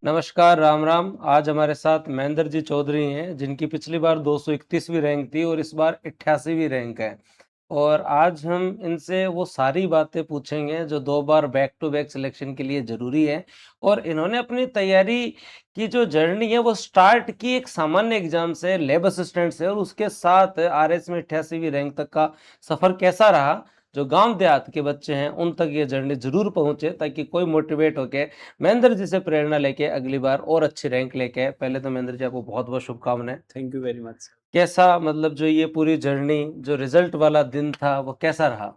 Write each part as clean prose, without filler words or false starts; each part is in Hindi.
नमस्कार, राम राम। आज हमारे साथ महेंद्र जी चौधरी हैं, जिनकी पिछली बार 231वीं रैंक थी और इस बार 88वीं रैंक है। और आज हम इनसे वो सारी बातें पूछेंगे जो 2 बार बैक टू बैक सिलेक्शन के लिए ज़रूरी है। और इन्होंने अपनी तैयारी की जो जर्नी है वो स्टार्ट की एक सामान्य एग्ज़ाम से, लैब असिस्टेंट से, और उसके साथ आरएस में 88वीं रैंक तक का सफ़र कैसा रहा, जो गाँव देहात के बच्चे हैं उन तक ये जर्नी ज़रूर पहुँचे, ताकि कोई मोटिवेट होके महेंद्र जी से प्रेरणा लेके अगली बार और अच्छी रैंक लेके आए। पहले तो महेंद्र जी आपको बहुत-बहुत शुभकामनाएँ। Thank you very much sir. कैसा, मतलब जो ये पूरी जर्नी, जो रिज़ल्ट वाला दिन था वो कैसा रहा?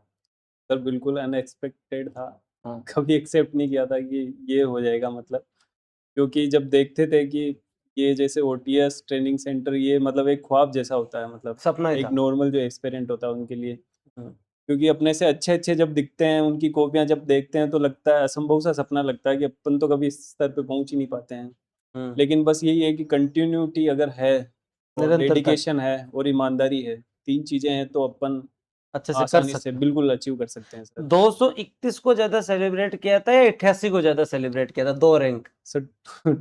सर बिल्कुल अनएक्सपेक्टेड था। हाँ, कभी एक्सेप्ट नहीं किया था कि ये हो जाएगा मतलब, क्योंकि जब देखते थे कि ये जैसे ओटीएस ट्रेनिंग सेंटर ये मतलब एक ख्वाब जैसा होता है मतलब, सपना ही एक था। नॉर्मल जो एस्पिरेंट होता है उनके लिए। हुँ, क्योंकि अपने से अच्छे-अच्छे जब दिखते हैं, उनकी कॉपियाँ जब देखते हैं तो लगता है असंभव सा सपना लगता है कि अपन तो कभी इस स्तर पे पहुँच ही नहीं पाते हैं। हुँ। लेकिन बस यही है कि कंटिन्यूटी अगर है और निरंतरता डेडिकेशन है और ईमानदारी है, 3 चीज़ें हैं तो अपन अच्छे से कर आसानी से सकते हैं। बिल्कुल अचीव कर सकते हैं सर। 231 को ज़्यादा सेलिब्रेट किया था या 88 को ज़्यादा सेलिब्रेट किया था? 2 rank. Sir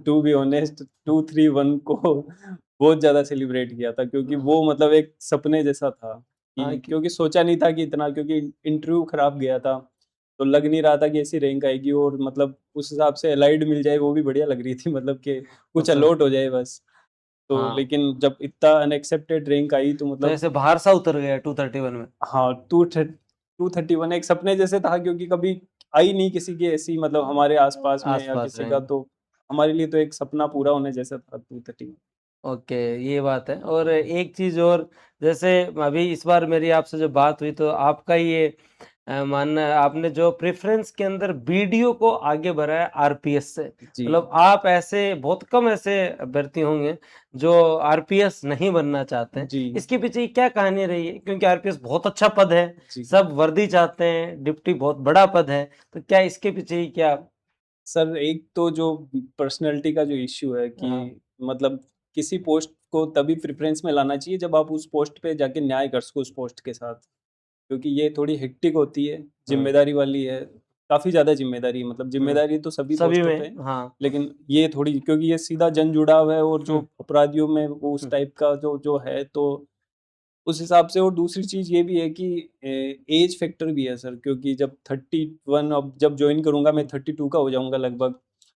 to be honest 231 को बहुत ज़्यादा सेलिब्रेट किया था, क्योंकि हाँ, वो मतलब एक सपने जैसा था हाँ कि कि क्योंकि सोचा नहीं था कि इतना, क्योंकि इंटरव्यू खराब गया था, तो लग नहीं रहा था कि ऐसी रैंक आएगी और मतलब उस हिसाब से एलाइड मिल जाए वो भी बढ़िया लग रही थी मतलब कि कुछ उस समय अलॉट हो जाए बस। तो हाँ, लेकिन जब इतना अनएक्सपेक्टेड रैंक आई तो तो मतलब ऐसे बाहर सा उतर गया 231 में। हाँ, 231 एक सपने जैसे था, क्योंकि कभी आई नहीं किसी की ऐसी मतलब हमारे आस-पास में या आस-पास किसी का, रैंक। तो हमारे लिए तो एक सपना पूरा होने जैसा था 231। ओके, ये बात है। और एक चीज़ और, जैसे अभी इस बार मेरी आपसे जो बात हुई तो आपका ये मानना है, आपने जो प्रेफ़रेंस के अंदर बीडीओ को आगे बढ़ाया आरपीएस से। जी, मतलब आप ऐसे बहुत कम ऐसे अभ्यर्थी होंगे जो आरपीएस नहीं बनना चाहते हैं। जी, इसके पीछे क्या कहानी रही है? क्योंकि आरपीएस बहुत अच्छा पद है, जी। सब वर्दी चाहते हैं, डिप्टी बहुत बड़ा पद है, तो क्या इसके पीछे ही क्या? सर एक तो जो पर्सनैलिटी का जो इश्यू है कि हाँ, मतलब किसी पोस्ट को तभी प्रेफ़रेंस में लाना चाहिए जब आप उस पोस्ट पे जाके न्याय कर सको उस पोस्ट के साथ। क्योंकि ये थोड़ी हेक्टिक होती है, हुँ, ज़िम्मेदारी वाली है, काफ़ी ज़्यादा ज़िम्मेदारी है, मतलब हुँ। ज़िम्मेदारी तो सभी सभी पोस्टों पे है, में हाँ। लेकिन ये थोड़ी क्योंकि ये सीधा जन-जुड़ाव है और जो हुँ, अपराधियों में वो उस हुँ। टाइप का जो जो है, तो उस हिसाब से। और दूसरी चीज़ ये भी है कि ऐज फैक्टर भी है सर, क्योंकि जब 31 अब जब जॉइन करूँगा मैं हुँ, 32 का हो जाऊँगा लगभग,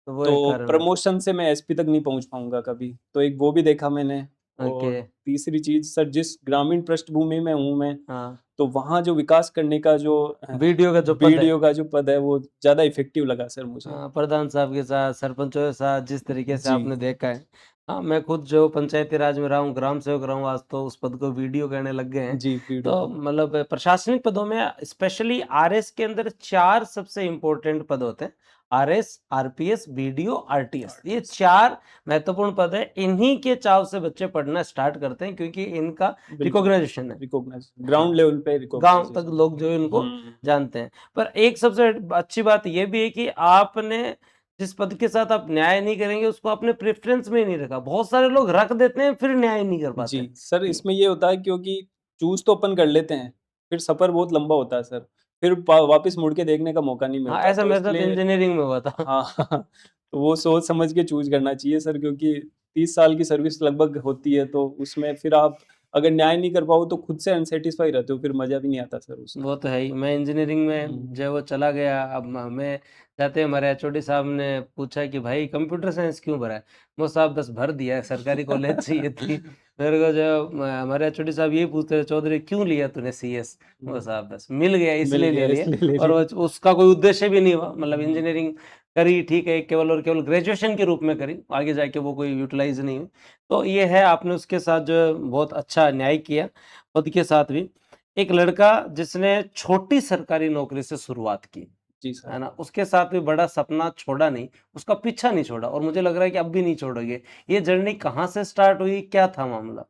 तो वो एक तो कारण है। प्रमोशन से मैं एसपी तक नहीं पहुँच पाऊँगा कभी, तो एक वो भी देखा मैंने। ओके, और तीसरी चीज़ सर, जिस ग्रामीण पृष्ठभूमि में हूँ मैं, हाँ। तो वहाँ जो विकास करने का जो बीडीओ का जो पद है, बीडीओ का जो पद है वो ज़्यादा इफ़ेक्टिव लगा सर मुझे। प्रधान साहब के साथ, सरपंचों के साथ जिस तरीके से जी, आपने देखा है। हाँ, मैं खुद जो पंचायती राज में रहा हूँ, ग्राम सेवक रहा हूँ, आज तो उस पद को बीडीओ कहने लग गए हैं। जी, बीडीओ तो का। मतलब प्रशासनिक पदों में स्पेशली आरएस के अंदर 4 सबसे इम्पोर्टेंट पद होते हैं। आरएस, आरपीएस, बीडीओ, आरटीएस, ये आर्टिस्ट 4 महत्वपूर्ण पद हैं। इन्हीं के चाव से बच्चे पढ़ना स्टार्ट करते हैं, क्योंकि इनका बिल्कुल, रिकॉग्नाइजेशन है। रिकॉग्नाइज़ ग्राउंड हाँ, लेवल पे गाँव तक रिकॉग्नाइज़ेशन। लोग जो है उनको हुँ। जानते हैं। पर एक सबसे अच्छी बात ये भी है कि आपने जिस पद के साथ आप न्याय नहीं करेंगे, उसको आपने प्रेफ़रेंस में ही नहीं रखा। बहुत सारे लोग रख देते हैं, फिर न्याय नहीं कर पाते। जी, सर ये इसमें ये होता है क्योंकि चूज़ तो अपन कर लेते हैं, फिर सफ़र बहुत लंबा होता है सर। फिर पा वापस मुड़ के देखने का मौका नहीं हाँ, मिलता, ऐसा तो मेरे साथ इसलिए इंजीनियरिंग में हुआ था। हाँ, तो वो सोच समझ के चूज़ करना चाहिए सर, क्योंकि 30 साल की सर्विस लगभग होती है, तो उसमें फिर आप अगर न्याय नहीं कर पाओ तो खुद से अनसैटिस्फाई रहते हो, फिर मज़ा भी नहीं आता सर उसमें। वो तो है ही। मैं इंजीनियरिंग हुँ, में जब वो चला गया, अब हमें जाते हमारे एचओडी साहब ने पूछा कि भाई कंप्यूटर साइंस क्यों भरा है? वो साहब बस भर दिया है, सरकारी कॉलेज चाहिए थी। मेरे को जो हमारे एचओडी साहब यही पूछते थे, चौधरी क्यों लिया तूने सीएस? वो हुँ, साहब बस मिल गया मिल इसलिए ले गया लिया। इसलिए ले और वो लिया। उसका कोई उद्देश्य भी नहीं हुआ, मतलब हुँ, इंजीनियरिंग करी ठीक है, केवल और केवल ग्रेजुएशन के रूप में करी, आगे जाके वो कोई यूटिलाइज़ नहीं हुई। तो ये है, आपने उसके साथ जो है बहुत अच्छा न्याय किया, पद के साथ भी। एक लड़का जिसने छोटी सरकारी नौकरी से शुरुआत की, जी सर। है ना? उसके साथ भी बड़ा सपना छोड़ा नहीं, उसका पीछा नहीं छोड़ा, और मुझे लग रहा है कि अब भी नहीं छोड़ोगे। ये जर्नी कहाँ से स्टार्ट हुई? क्या था मामला?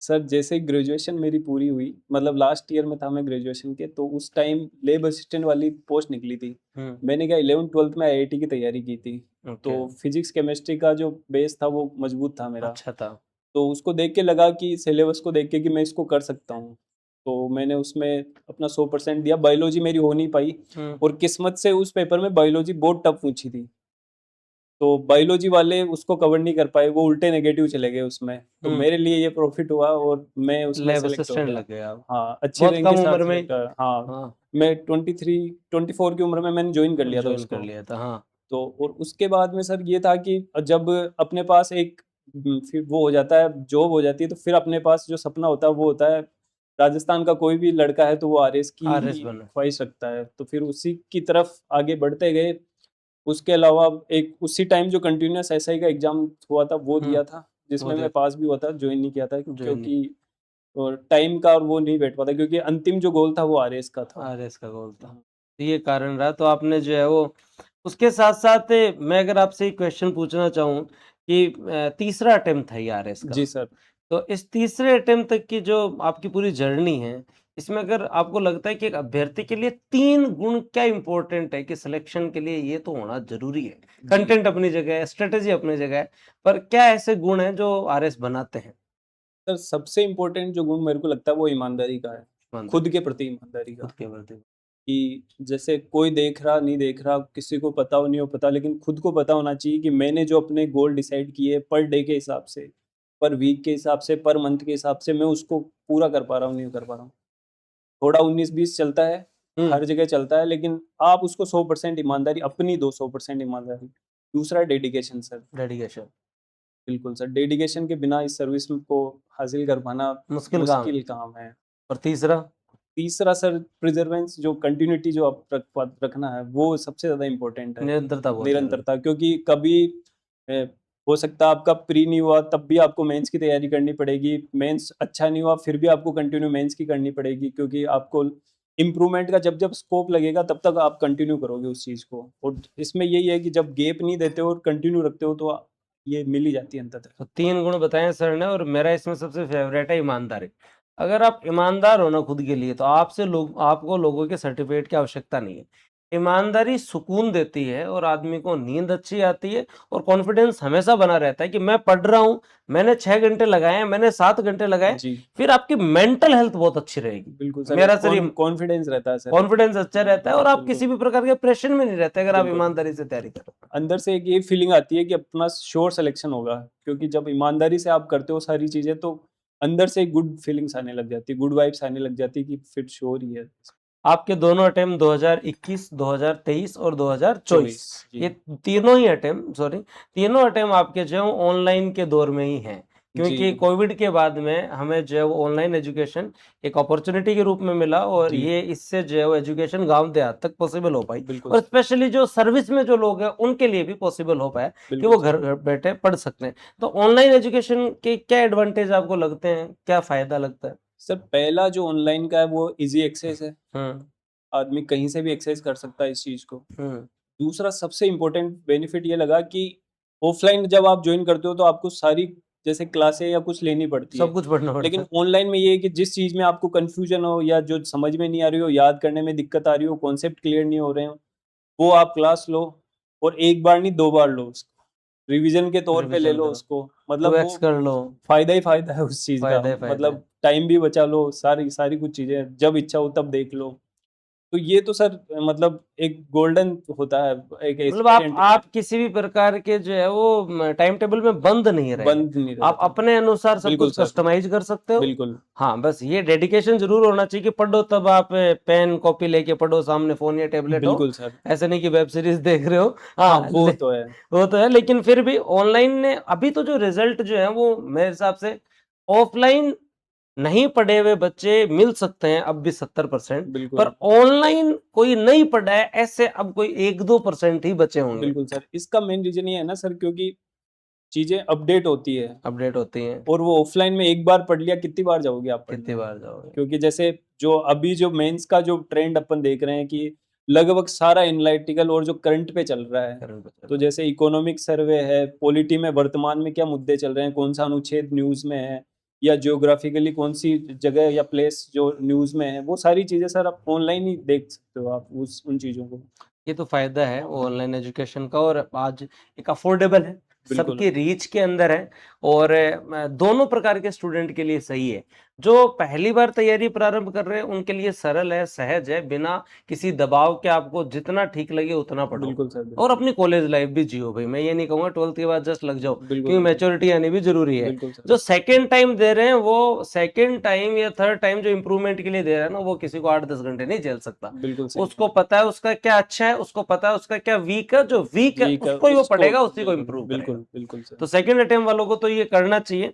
सर जैसे ही ग्रेजुएशन मेरी पूरी हुई, मतलब लास्ट ईयर में था मैं ग्रेजुएशन के, तो उस टाइम लैब असिस्टेंट वाली पोस्ट निकली थी। हुँ, मैंने क्या 11th-12th में आईआईटी की तैयारी की थी, ओके, तो फिज़िक्स, केमिस्ट्री का जो बेस था वो मज़बूत था मेरा। अच्छा था। तो उसको देख के लगा कि सिलेबस को देख के कि मैं इसको कर सकता हूँ। तो मैंने उसमें अपना 100% दिया, बायोलॉजी मेरी हो नहीं पाई हुँ, और किस्मत से उस पेपर में बायोलॉजी बहुत टफ पूछी थी। तो बायोलॉजी वाले उसको कवर नहीं कर पाए, वो उल्टे नेगेटिव चले गए उसमें। तो मेरे लिए ये प्रॉफिट हुआ और मैं उसमें लैब सेलेक्ट हो असिस्टेंट गया। लग गए आप। हाँ, अच्छी बहुत रैंक के कम साथ उम्र में। सिलेक्ट हुआ। हाँ, हाँ, मैं 23-24 की उम्र में मैंने जॉइन कर लिया था जॉइन कर उसको। लिया था। हाँ, तो और उसके बाद में सर ये था कि जब अपने पास एक फिर वो हो जाता है, जॉब हो जाती है, तो फिर अपने पास जो सपना होता है वो होता है, राजस्थान का कोई भी लड़का है तो वो आरएस की आरएस ही बना। ख्वाहिश रखता है। तो फिर उसी की तरफ आगे बढ़ते गए। उसके अलावा एक उसी टाइम जो कंटिन्यूअस एसआई का एग्ज़ाम हुआ था वो हुँ, दिया था, वो जिसमें मैं देख पास भी हुआ था, जॉइन नहीं किया था जॉइन नहीं क्योंकि और टाइम का और वो नहीं बैठ पाता क्योंकि अंतिम जो गोल था वो आरएस का था। आरएस का गोल था। हाँ। तो ये कारण रहा, तो आपने जो है वो उसके साथ-साथ मैं अगर आपसे एक क्वेश्चन पूछना चाहूँ कि तीसरा अटेम्प्ट था ये आरएस का। जी सर। तो इस तीसरे अटेम्प्ट तक की जो आपकी पूरी जर्नी है, इसमें अगर आपको लगता है कि एक अभ्यर्थी के लिए 3 गुण क्या इम्पोर्टेंट है कि सिलेक्शन के लिए ये तो होना ज़रूरी है? जी। कंटेंट अपनी जगह है, स्ट्रैटेजी अपनी जगह है, पर क्या ऐसे गुण हैं जो आरएस बनाते हैं? सर सबसे इम्पोर्टेंट जो गुण मेरे को लगता है वो ईमानदारी का है। खुद ईमानदारी, के प्रति ईमानदारी खुद का। के प्रति। कि जैसे कोई देख रहा, नहीं देख रहा, किसी को पता हो, नहीं हो पता, लेकिन खुद को पता होना चाहिए कि मैंने जो अपने गोल डिसाइड किए पर डे के हिसाब से, पर वीक के हिसाब से, पर मंथ के हिसाब से मैं उसको पूरा कर पा रहा हूँ, नहीं कर पा रहा हूँ। थोड़ा 19-20 चलता है, हुँ, हर जगह चलता है, लेकिन आप उसको 100% ईमानदारी अपनी दो, 100% ईमानदारी। दूसरा डेडिकेशन सर, डेडिकेशन, बिल्कुल सर, डेडिकेशन के बिना इस सर्विस को हासिल कर पाना मुश्किल काम है। मुश्किल काम है। और तीसरा? तीसरा सर प्रिजर्वेंस जो कंटिन्यूटी जो आप रखना है, वो सबसे ज़्यादा इम्पोर्टेंट है। निरंतरता बहुत ज़रूरी है। निरंतरता क्योंकि कभी अ, हो सकता है आपका प्री नहीं हुआ तब भी आपको मेंस की तैयारी करनी पड़ेगी। मेंस अच्छा नहीं हुआ फिर भी आपको कंटिन्यू मेंस की करनी पड़ेगी क्योंकि आपको इम्प्रूवमेंट का जब-जब स्कोप लगेगा तब तक आप कंटिन्यू करोगे उस चीज़ को। और इसमें यही है कि जब गैप नहीं देते हो और कंटिन्यू रखते हो तो ये मिल ही जाती है अंततः। तो 3 गुण बताएँ सर ने, और मेरा इसमें सबसे फ़ेवरेट है ईमानदारी। अगर आप ईमानदार हो ना खुद के लिए, तो आपको लोगों के सर्टिफ़िकेट की आवश्यकता नहीं है। ईमानदारी सुकून देती है और आदमी को नींद अच्छी आती है और कॉन्फिडेंस हमेशा बना रहता है कि मैं पढ़ रहा हूँ, मैंने 6 घंटे लगाए हैं, मैंने 7 घंटे लगाए, जी, फिर आपकी मेंटल हेल्थ बहुत अच्छी रहेगी। बिल्कुल सर, एक मेरा सर ये कॉन्फिडेंस रहता है सर। कॉन्फिडेंस अच्छा रहता है और आप बिल्कुल, किसी भी प्रकार के प्रेशर में नहीं रहते अगर आप बिल्कुल। ईमानदारी से तैयारी कर रहे हो। अंदर से एक ये फीलिंग आती है कि अपना श्योर सिलेक्शन होगा क्योंकि जब ईमानदारी से आप करते हो सारी चीज़ें तो अंदर से एक गुड फीलिंग्स आने लग जाती है, गुड वाइब्स आने लग जाती है कि फिर श्योर ही है। आपके दोनों अटेम्प्ट 2021, 2023 और 2024, 24 जी। ये तीनों ही अटेम्प्ट सॉरी तीनों अटेम्प्ट आपके जो है ऑनलाइन के दौर में ही हैं। जी, क्योंकि कोविड के बाद में हमें जो है वो ऑनलाइन एजुकेशन एक अपॉर्च्युनिटी के रूप में मिला और जी, ये इससे जो है वो एजुकेशन गाँव देहात तक पॉसिबल हो पाई बिल्कुल और सर, स्पेशली जो सर्विस में जो लोग हैं उनके लिए भी पॉसिबल हो पाया कि बिल्कुल वो सर। घर बैठे पढ़ सकते हैं। तो ऑनलाइन एजुकेशन के क्या एडवांटेज आपको लगते हैं? क्या फ़ायदा लगता है? सर पहला जो ऑनलाइन का है वो ईज़ी एक्सेस है, हुँ, आदमी कहीं से भी एक्सेस कर सकता है इस चीज़ को। हुँ। दूसरा सबसे इम्पोर्टेंट बेनिफिट ये लगा कि ऑफ़लाइन जब आप जॉइन करते हो तो आपको सारी जैसे क्लासें या कुछ लेनी पड़ती सब है। कुछ पढ़ना पड़ता लेकिन है। ऑनलाइन में ये है कि जिस चीज़ में आपको कन्फ्यूज़न हो या जो समझ में नहीं आ रही हो, याद करने में दिक्कत आ रही हो, कॉन्सेप्ट क्लियर नहीं हो रहे हो, वो आप क्लास लो और 1 बार नहीं 2 बार लो उसको। रिवीज़न के तौर पे ले रिवीजन लो करो, उसको। मतलब वो 2x कर लो, फ़ायदा ही फ़ायदा है उस चीज़ का। फ़ायदा ही फ़ायदा है। मतलब टाइम भी बचा लो, सारी सारी कुछ चीज़ें जब इच्छा हो तब देख लो। तो ये तो सर मतलब एक गोल्डन होता है, एक मतलब ऐसी आइडेंटिटी आप किसी भी प्रकार के जो है वो टाइम टेबल में बंद नहीं रहे हैं। बंद नहीं आप रहता। अपने अनुसार सब बिल्कुल कुछ सर, कस्टमाइज़ कर सकते हो। बिल्कुल। हाँ, बस ये डेडिकेशन ज़रूर होना चाहिए कि पढ़ो तब आप पेन, कॉपी लेके पढ़ो, सामने फ़ोन या टैबलेट हो। बिल्कुल सर। ऐसे नहीं कि वेब सीरीज़ देख रहे हो। हाँ, हाँ, वो तो है। वो तो है, लेकिन फिर भी ऑनलाइन ने अभी तो जो रिज़ल्ट जो है वो मेरे हिसाब से ऑफ़लाइन नहीं पढ़े हुए बच्चे मिल सकते हैं अब भी 70%, पर बिल्कुल, ऑनलाइन कोई नहीं पढ़ा है ऐसे अब कोई 1-2% ही बचे होंगे। बिल्कुल सर। इसका मेन रीज़न ये है ना सर क्योंकि चीज़ें अपडेट होती है अपडेट होती हैं, और वो ऑफ़लाइन में एक बार पढ़ लिया कितनी बार जाओगे आप कितनी पढ़ने? बार जाओगे? क्योंकि जैसे जो अभी जो मेंस का जो ट्रेंड अपन देख रहे हैं कि लगभग सारा एनालिटिकल और जो करंट पे चल रहा है। करंट पे चल तो रहा है। जैसे इकोनॉमिक सर्वे है, पॉलिटी में वर्तमान में क्या मुद्दे चल रहे हैं, कौन-सा अनुच्छेद न्यूज़ में है या ज्योग्राफिकली कौन-सी जगह या प्लेस जो न्यूज़ में है, वो सारी चीज़ें सर आप ऑनलाइन ही देख सकते हो आप उस उन चीज़ों को। ये तो फ़ायदा है ऑनलाइन एजुकेशन का और आज एक अफ़ोर्डेबल है, बिल्कुल, सबकी रीच के अंदर है और दोनों प्रकार के स्टूडेंट के लिए सही है। जो पहली बार तैयारी प्रारंभ कर रहे हैं उनके लिए सरल है, सहज है, बिना किसी दबाव के आपको जितना ठीक लगे उतना पढ़ो बिल्कुल सर, और बिल्कुल। अपनी कॉलेज लाइफ भी जियो भाई। मैं ये नहीं कहूँगा 12th के बाद जस्ट लग जाओ, बिल्कुल क्योंकि सर, मैच्योरिटी आनी भी ज़रूरी है। बिल्कुल सर। जो सेकंड टाइम दे रहे हैं वो सेकंड टाइम या थर्ड टाइम जो इम्प्रूवमेंट के लिए दे रहा है ना, वो किसी को 8-10 घंटे नहीं झेल सकता। बिल्कुल सही उसको कहा। पता है उसका क्या अच्छा है, उसको पता है उसका क्या वीक है, जो वीक है जी का उसको ही वो उसको पढ़ेगा, उसी को बिल्कुल, इम्प्रूव करेगा। बिल्कुल, बिल्कुल सर। तो सेकंड अटेम्प्ट वालों को तो ये करना चाहिए।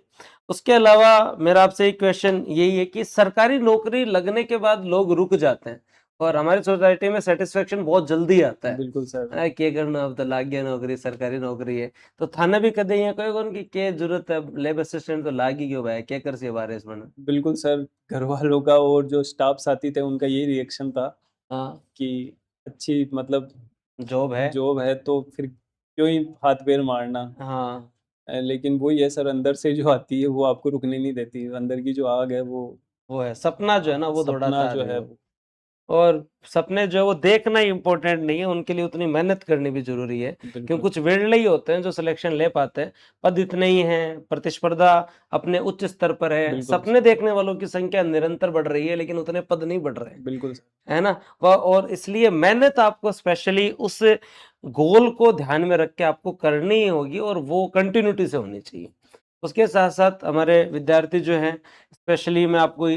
उसके अलावा मेरा आपसे एक क्वेश्चन यही है कि सरकारी नौकरी लगने के बाद लोग रुक जाते हैं और हमारी सोसाइटी में सेटिस्फेक्शन बहुत जल्दी आता है। बिल्कुल सर। क्या करना, अब तो लाग गया नौकरी, सरकारी नौकरी है। तो थाना भी कदे यहाँ कोई उनकी क्या जरूरत है, लेब असिस्टेंट तो लाग ही क्यों भाई, क्या कर सी बारे इसमें। बिल्कुल सर, घरवालों का और जो स्टाफ साथी थे उनका यही रिएक्शन था हाँ, कि अच्छी मतलब जॉब है। जॉब है तो फिर क्यों ही हाथ पैर मारना। हाँ, लेकिन वही है सर, अंदर से जो आती है वो आपको रुकने नहीं देती। अंदर की जो आग है वो वो है सपना जो है ना, वो सपना दौड़ाता जो आगे है वो। वो और सपने जो है वो देखना ही इम्पोर्टेंट नहीं है, उनके लिए उतनी मेहनत करनी भी जरूरी है। क्योंकि बिल्कुल, कुछ विरले ही होते हैं जो सिलेक्शन ले पाते हैं। पद इतने ही हैं, प्रतिस्पर्धा अपने उच्च स्तर पर है, बिल्कुल, सपने देखने वालों की संख्या निरंतर बढ़ रही है, लेकिन उतने पद नहीं बढ़ रहे हैं, बिल्कुल सर। है ना। और इसलिए मेहनत आपको स्पेशली उस गोल को ध्यान में रख के आपको करनी ही होगी और वो कंटिन्यूटी से होनी चाहिए। उसके साथ साथ हमारे विद्यार्थी जो हैं, स्पेशली मैं आपको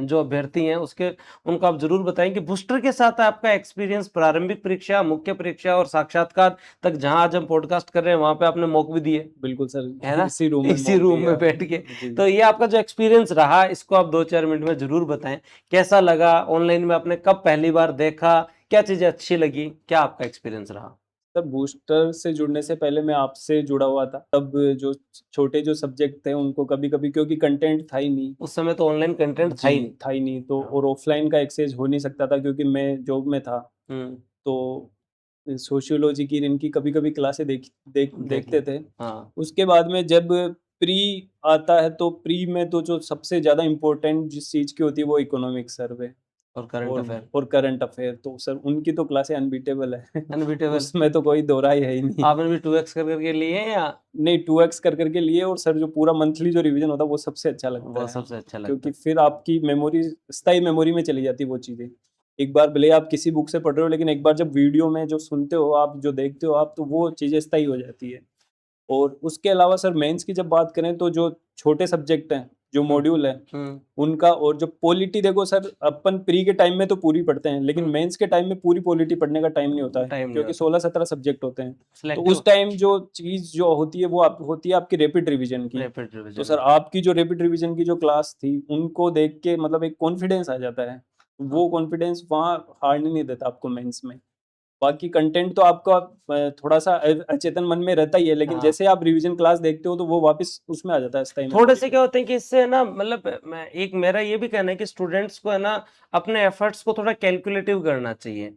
जो अभ्यर्थी हैं उसके, उनको आप जरूर बताएं कि बूस्टर के साथ आपका एक्सपीरियंस प्रारंभिक परीक्षा, मुख्य परीक्षा और साक्षात्कार तक, जहां आज हम पॉडकास्ट कर रहे हैं वहां पे आपने मॉक भी दिए, बिल्कुल है सर, ना, इसी रूम में इसी मॉक रूम दिया। में बैठ के। जी। तो ये आपका जो एक्सपीरियंस रहा, इसको आप 2-4 मिनट में जरूर बताएं। कैसा लगा, ऑनलाइन में आपने कब पहली बार देखा, क्या चीजें अच्छी लगी, क्या आपका एक्सपीरियंस रहा। सर बूस्टर से जुड़ने से पहले मैं आपसे जुड़ा हुआ था। तब जो छोटे जो सब्जेक्ट थे उनको कभी-कभी, क्योंकि कंटेंट था ही नहीं। उस समय तो ऑनलाइन कंटेंट था जी, ही नहीं। था ही नहीं तो, हाँ। और ऑफ़लाइन का एक्सेस हो नहीं सकता था क्योंकि मैं जॉब में था। हम्म। तो सोशियोलॉजी की इनकी कभी-कभी क्लासें देखिए। देखते थे। हाँ। उसके बाद में जब प्री आता है तो प्री में तो जो सबसे ज़्यादा इम्पोर्टेंट जिस चीज़ की होती है वो इकोनॉमिक सर्वे और करंट अफेयर। और करंट अफ़ेयर। तो सर उनकी तो क्लासें अनबीटेबल है। अनबीटेबल। उसमें तो कोई दो राय है ही नहीं। आपने भी 2x कर करके लिए हैं या। नहीं, 2x कर के लिए, और सर जो पूरा मंथली जो रिवीजन होता है वो सबसे अच्छा लगता वो है। सबसे अच्छा लगता क्योंकि है। फिर आपकी मेमोरी, स्थायी मेमोरी में चली जाती है वो चीज़ें। एक बार भले आप किसी बुक से पढ़ रहे हो, लेकिन एक बार जब वीडियो में जो सुनते हो आप, जो देखते हो आप, तो वो चीज़ें स्थायी हो जाती है। और उसके अलावा सर मेंस की जब बात करें तो जो छोटे सब्जेक्ट हैं, जो हम्म। मॉड्यूल हैं, हम्म। उनका, और जो पॉलिटी, देखो सर अपन प्री के टाइम में तो पूरी पढ़ते हैं, लेकिन हम्म। मेंस के टाइम में पूरी पॉलिटी पढ़ने का टाइम नहीं होता है टाइम नहीं क्योंकि होता। 16-17 सब्जेक्ट होते हैं। तो सिलेक्टिव। उस टाइम जो चीज़ जो होती है वो होती है आपकी रैपिड रिवीजन की। रैपिड तो रिवीजन सर होता आपकी जो रैपिड रिवीजन की जो क्लास थी, उनको देख के मतलब एक कॉन्फिडेंस आ जाता है। है। वो कॉन्फिडेंस वहाँ हारने नहीं देता आपको मेंस में। बाकी कंटेंट तो आपका थोड़ा-सा अचेतन मन में रहता ही है, लेकिन हाँ। जैसे आप रिवीजन क्लास देखते हो तो वो वापस उसमें आ जाता है स्थायी थोड़े मेमोरी से में। क्या होते हैं कि इससे है ना, मतलब मैं एक, मेरा ये भी कहना है कि स्टूडेंट्स को है ना अपने एफर्ट्स को थोड़ा कैलकुलेटिव करना चाहिए।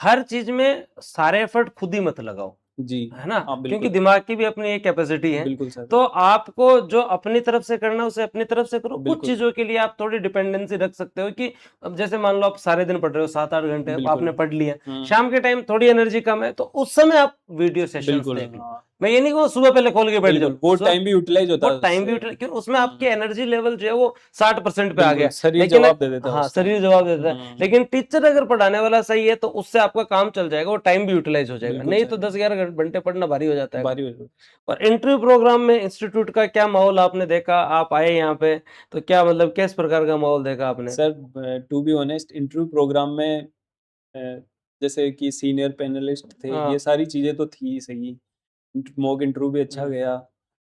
हर चीज में सारे एफर्ट खुद ही मत लगाओ, जी। है ना, हाँ, क्योंकि बिल्कुल। दिमाग की भी अपनी एक कैपेसिटी है। बिल्कुल सर। तो आपको जो अपनी तरफ से करना है उसे अपनी तरफ से करो। कुछ बिल्कुल, चीजों के लिए आप थोड़ी डिपेंडेंसी रख सकते हो कि अब जैसे मान लो आप सारे दिन पढ़ रहे हो, 7-8 घंटे बिल्कुल। आपने पढ़ लिया, हुँ, शाम के टाइम थोड़ी एनर्जी कम है तो उस समय आप वीडियो सेशंस बिल्कुल, देख लो। हाँ। मैं ये नहीं कहूँ सुबह पहले खोल के बैठ जाओ, बिल्कुल, वो सुबह टाइम भी यूटिलाइज़ होता वो है टाइम भी उससे। क्योंकि उसमें आपकी हुँ, एनर्जी लेवल जो है वो 60% पे आ बिल्कुल, गया। शरीर लेकिन जवाब दे देता है हाँ, उस टाइम। शरीर जवाब देता है, हुँ, लेकिन टीचर अगर पढ़ाने वाला सही है तो उससे आपका काम चल जाएगा, वो टाइम भी यूटिलाइज हो जाएगा। बिल्कुल नहीं तो सर, 10-11 घंटे पढ़ना भारी हो जाता है काम। भारी हो जाता है। और इंटरव्यू प्रोग्राम में इंस्टीट्यूट का क्या माहौल आपने देखा, आप आए यहाँ पे, तो क्या मतलब किस प्रकार का माहौल देखा आपने। Sir to be honest interview program में अ, जैसे कि सीनियर पैनलिस्ट थे, ये हाँ। सारी चीज़ें तो थी ही सही। मॉक इंटरव्यू भी अच्छा हम्म। गया,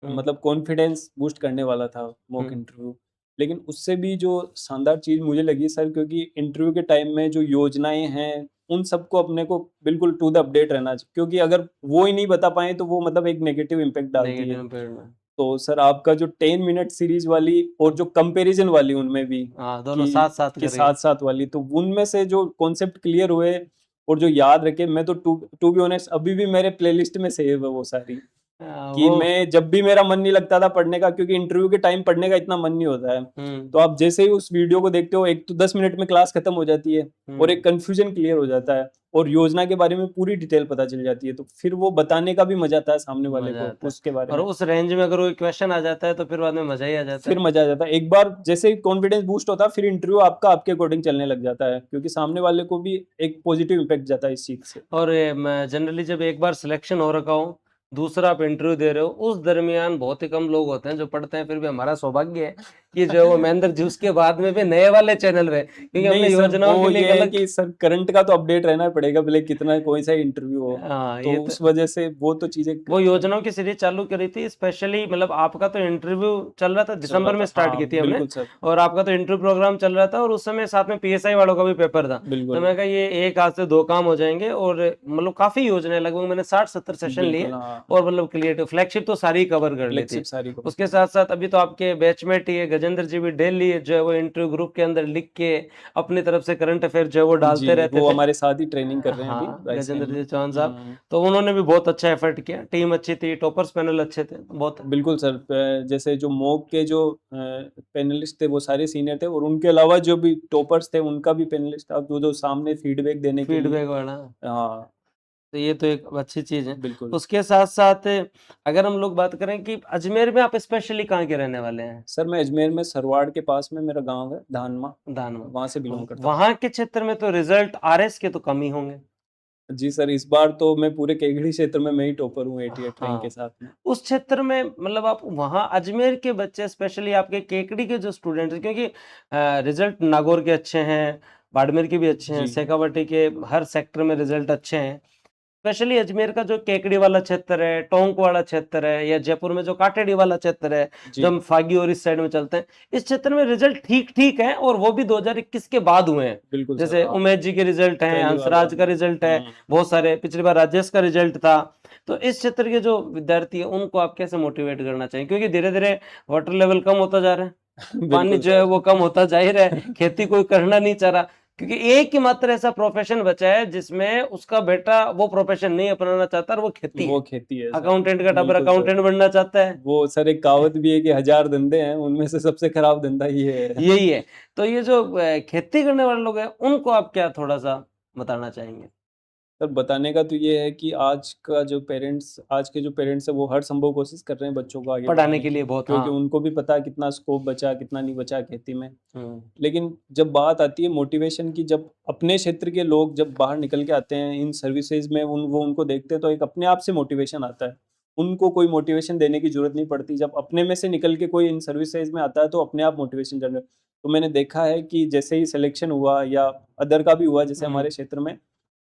हम्म। मतलब कॉन्फिडेंस बूस्ट करने वाला था मॉक हम्म। इंटरव्यू। लेकिन उससे भी जो शानदार चीज़ मुझे लगी सर, क्योंकि इंटरव्यू के टाइम में जो योजनाएँ हैं, उन सबको अपने को बिल्कुल टू द अपडेट रहना चाहिए, क्योंकि अगर वो ही नहीं बता पाएँ तो वो मतलब एक नेगेटिव इम्पैक्ट डालती है। नेगेटिव इम्पैक्ट में। तो सर आपका जो 10 मिनट सीरीज़ वाली और जो कंपैरिज़न वाली उनमें भी, हाँ, दोनों कि साथ साथ करिए। साथ-साथ वाली, तो उनमें से जो कॉन्सेप्ट क्लियर हुए और जो याद रखे, मैं तो टू टू बी ऑनेस्ट अभी भी मेरे प्लेलिस्ट में सेव है वो सारी। कि वो मैं जब भी मेरा मन नहीं लगता था पढ़ने का, क्योंकि इंटरव्यू के टाइम पढ़ने का इतना मन नहीं होता है, तो आप जैसे ही उस वीडियो को देखते हो, एक तो 10 मिनट में क्लास खत्म हो जाती है और एक कंफ्यूजन क्लियर हो जाता है और योजना के बारे में पूरी डिटेल पता चल जाती है, तो फिर वो बताने का भी मजा आता है सामने वाले मजा को आता है। उसके बारे और में। उस रेंज में अगर कोई क्वेश्चन आ जाता है तो फिर बाद में मजा ही आ जाता फिर है। मजा आ जाता है, एक बार जैसे ही कॉन्फिडेंस बूस्ट होता है, फिर इंटरव्यू आपका आपके अकॉर्डिंग चलने लग जाता है, क्योंकि सामने वाले को भी एक पॉजिटिव इम्पैक्ट जाता है इस चीज से। और मैं जनरली जब एक बार सिलेक्शन हो रखा हो, दूसरा आप इंटरव्यू दे रहे हो, उस दरमियान बहुत ही कम लोग होते हैं जो पढ़ते हैं। फिर भी हमारा सौभाग्य है कि जो वो महेंद्र जी उसके बाद में भी नए वाले चैनल पे, क्योंकि नहीं हमने सर, योजनाओं के वो लिए एक ये है अलग। कि सर करंट का तो अपडेट रहना पड़ेगा, भले कितना कोई सा इंटरव्यू हो, हाँ, तो ये तो उस वजह से वो तो चीजें वो सर योजनाओं की सीरीज चालू करी थी स्पेशली। मतलब आपका तो इंटरव्यू चल रहा था, चल रहा दिसंबर में था। स्टार्ट की हाँ थी हमने, बिल्कुल सर, और आपका तो इंटरव्यू प्रोग्राम चल रहा था, और उस समय साथ में पीएसआई वालों का भी पेपर था। तो बिल्कुल मैं कहा ये एक हाथ से दो काम हो जाएंगे, और मतलब काफी योजनाएं, लगभग मैंने 60-70 सेशन लिए, बिल्कुल। हाँ, और मतलब क्लियर फ्लैगशिप तो सारी कवर कर ली थी। फ्लेक्सिप सारी को। उसके साथ साथ अभी तो आपके बैचमेट ही है गजेंद्र जी भी, डेली जो है वो इंटरव्यू ग्रुप के अंदर लिख के अपनी तरफ से करंट अफेयर जो है वो डालते जी, रहते वो थे। हमारे साथ ही ट्रेनिंग कर रहे हैं अभी हाँ, राइसमेल गजेंद्र में। जी चौहान साहब, तो उन्होंने भी बहुत अच्छा एफर्ट किया, टीम अच्छी थी, टॉपर्स पैनल अच्छे थे, बहुत। बिल्कुल सर, जैसे जो मॉक के जो पैनलिस्ट थे वो सारे सीनियर थे, और उनके अलावा जो भी टॉपर्स थे उनका भी पैनलिस्ट था, जो जो सामने फीडबैक देने के लिए। फीडबैक वाला, हाँ तो ये तो एक अच्छी चीज है। बिल्कुल उसके साथ साथ अगर हम लोग बात करें कि अजमेर में आप स्पेशली कहाँ के रहने वाले हैं? सर, मैं अजमेर में सरवाड़ के पास में मेरा गांव है, धानमा, दानवा। वहां से बिलोंग करता हूँ। वहां के क्षेत्र में तो रिजल्ट आरएस के तो कम ही होंगे। जी सर, इस बार तो मैं पूरे केगड़ी क्षेत्र में मैं ही टॉपर हूँ 88 रैंक के हाँ, साथ में। उस क्षेत्र में मतलब आप वहाँ अजमेर के बच्चे स्पेशली आपके केकड़ी के जो स्टूडेंट्स हैं, क्योंकि रिजल्ट नागौर के अच्छे हैं, बाड़मेर के भी अच्छे हैं, जी शेखावाटी के हर सेक्टर में रिजल्ट अच्छे हैं। स्पेशली अजमेर का जो केकड़ी वाला क्षेत्र है, टोंक वाला क्षेत्र है, या जयपुर में जो काटेड़ी वाला क्षेत्र है, जो जी हम फागी और इस साइड में चलते हैं, इस क्षेत्र में रिजल्ट ठीक ठीक है, और वो भी 2021 के बाद हुए हैं। बिल्कुल सर। जैसे हाँ, उमेश जी के रिजल्ट हैं, पहली बार हुआ। हंसराज का रिजल्ट है, बहुत सारे, पिछली बार राजेश का रिजल्ट था। तो इस क्षेत्र के जो विद्यार्थी है उनको आप कैसे मोटिवेट करना चाहिए, क्योंकि धीरे धीरे वाटर लेवल कम होता जा रहा है, पानी बिल्कुल जो है सर। वो कम होता जा ही रहा है, खेती कोई करना नहीं चाह रहा, क्योंकि एक ही मात्र ऐसा प्रोफेशन बचा है जिसमें उसका बेटा वो प्रोफेशन नहीं अपनाना चाहता, और वो खेती वो है। खेती है सर। अकाउंटेंट का टब्बर बिल्कुल सर। अकाउंटेंट बनना चाहता है। वो सर एक कहावत भी है कि 1000 धंधे हैं, उनमें से सबसे खराब धंधा ये है। यही है। तो ये जो खेती करने वाले लोग हैं उनको आप क्या थोड़ा सा बताना चाहेंगे? सर, बताने का तो ये है कि आज के जो पेरेंट्स है वो हर संभव कोशिश कर रहे हैं बच्चों को आगे पढ़ाने बढ़ाने के की, लिए बहुत, क्योंकि हाँ। उनको भी पता है कितना स्कोप बचा कितना नहीं बचा खेती में। हम्म। लेकिन जब बात आती है मोटिवेशन की, जब अपने क्षेत्र के लोग जब बाहर निकल के आते हैं इन सर्विसेज में, वो उनको देखते हैं तो एक अपने आप से मोटिवेशन आता है। उनको कोई मोटिवेशन देने की जरूरत नहीं पड़ती, जब अपने में से निकल के कोई इन सर्विसेज में आता है तो अपने आप मोटिवेशन जनरेट। तो मैंने देखा है कि जैसे ही सिलेक्शन हुआ या अदर का भी हुआ जैसे हमारे क्षेत्र में,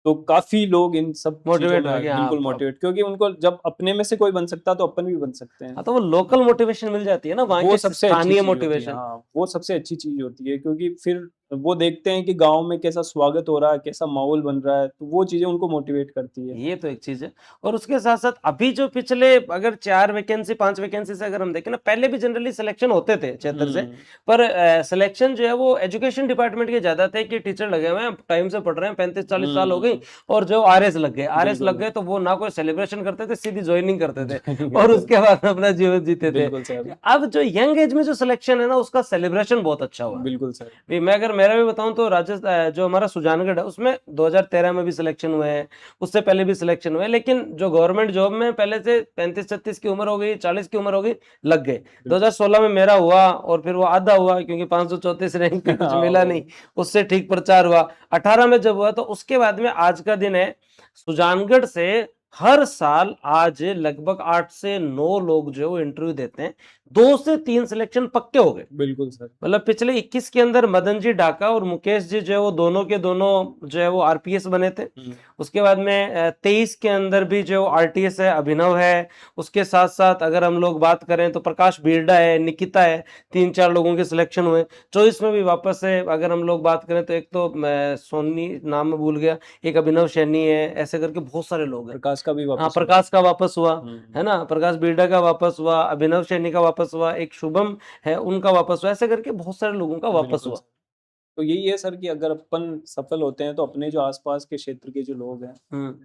तो काफ़ी लोग इन सब चीज़ों मोटिवेट में हो आ गया, हाँ। बिल्कुल मोटिवेट, क्योंकि उनको जब अपने में से कोई बन सकता है तो अपन भी बन सकते हैं। हाँ, तो वो लोकल मोटिवेशन मिल जाती है ना, वहाँ वो के सबसे अच्छी स्थानीय चीज़ होती है। मोटिवेशन। हाँ, वो सबसे अच्छी चीज़ होती है, क्योंकि फिर वो देखते हैं कि गाँव में कैसा स्वागत हो रहा है, कैसा माहौल बन रहा है, तो वो चीज़ें उनको मोटिवेट करती है। ये तो एक चीज है। और उसके साथ साथ अभी जो पिछले अगर 4 वैकेंसी 5 वैकेंसी से अगर हम देखें ना, पहले भी जनरली सिलेक्शन होते थे क्षेत्र से, हुँ, पर सिलेक्शन जो है वो एजुकेशन डिपार्टमेंट के ज्यादा थे, कि टीचर लगे हुए हैं, टाइम से पढ़ रहे हैं, 35-40 साल हो गई, हुँ, और जो आरएस लग गए, आरएस लग बिल्कुल। गए तो वो ना कोई सेलिब्रेशन करते थे, सीधी ज्वाइनिंग करते थे, जॉइनिंग और करते थे। उसके बाद अपना जीवन जीते थे। बिल्कुल सर, अब जो यंग एज में जो सिलेक्शन है ना, उसका सेलिब्रेशन बहुत अच्छा हुआ। बिल्कुल सर। मैं अगर मेरा भी बताऊं तो राजस्थान जो हमारा सुजानगढ़ है उसमें 2013 में भी सिलेक्शन हुए हैं, उससे पहले भी सिलेक्शन हुए हैं, लेकिन जो गवर्नमेंट जॉब में पहले से 35-36 की उम्र हो गई, 40 की उम्र हो गई, लग गए। बिल्कुल। 2016 में मेरा हुआ, और फिर वो आधा हुआ क्योंकि 534 रैंक पे कुछ हाँ, मिला नहीं, वो उससे ठीक प्रचार हुआ। 18 में जब हुआ तो उसके बाद में आज का दिन है, सुजानगढ़ से हर साल आज लगभग 8 से 9 लोग जो है वो इंटरव्यू देते हैं, 2 से 3 सिलेक्शन पक्के हो गए। बिल्कुल सर। मतलब पिछले 21 के अंदर मदन जी ढाका और मुकेश जी जो है वो दोनों के दोनों जो है वो आरपीएस बने थे। हुँ, उसके बाद में 23 के अंदर भी जो आरटीएस है, अभिनव है। उसके साथ साथ अगर हम लोग बात करें तो प्रकाश बीरडा है, निकिता है, 3-4 लोगों के सिलेक्शन हुए। 24 में भी वापस है, अगर हम लोग बात करें तो एक तो मैं सोनी नाम में भूल गया, एक अभिनव सैनी है, ऐसे करके बहुत सारे लोग हैं। प्रकाश का भी हाँ, वापस हुआ। प्रकाश का वापस हुआ, है हुँ, ना, प्रकाश बीरडा का वापस हुआ, अभिनव सैनी का वापस हुआ, एक शुभम है उनका वापस हुआ, ऐसे करके बहुत सारे लोगों का वापस बिल्कुल हुआ। सर। तो यही है सर कि अगर अपन सफल होते हैं तो अपने जो आसपास के क्षेत्र के जो लोग हैं,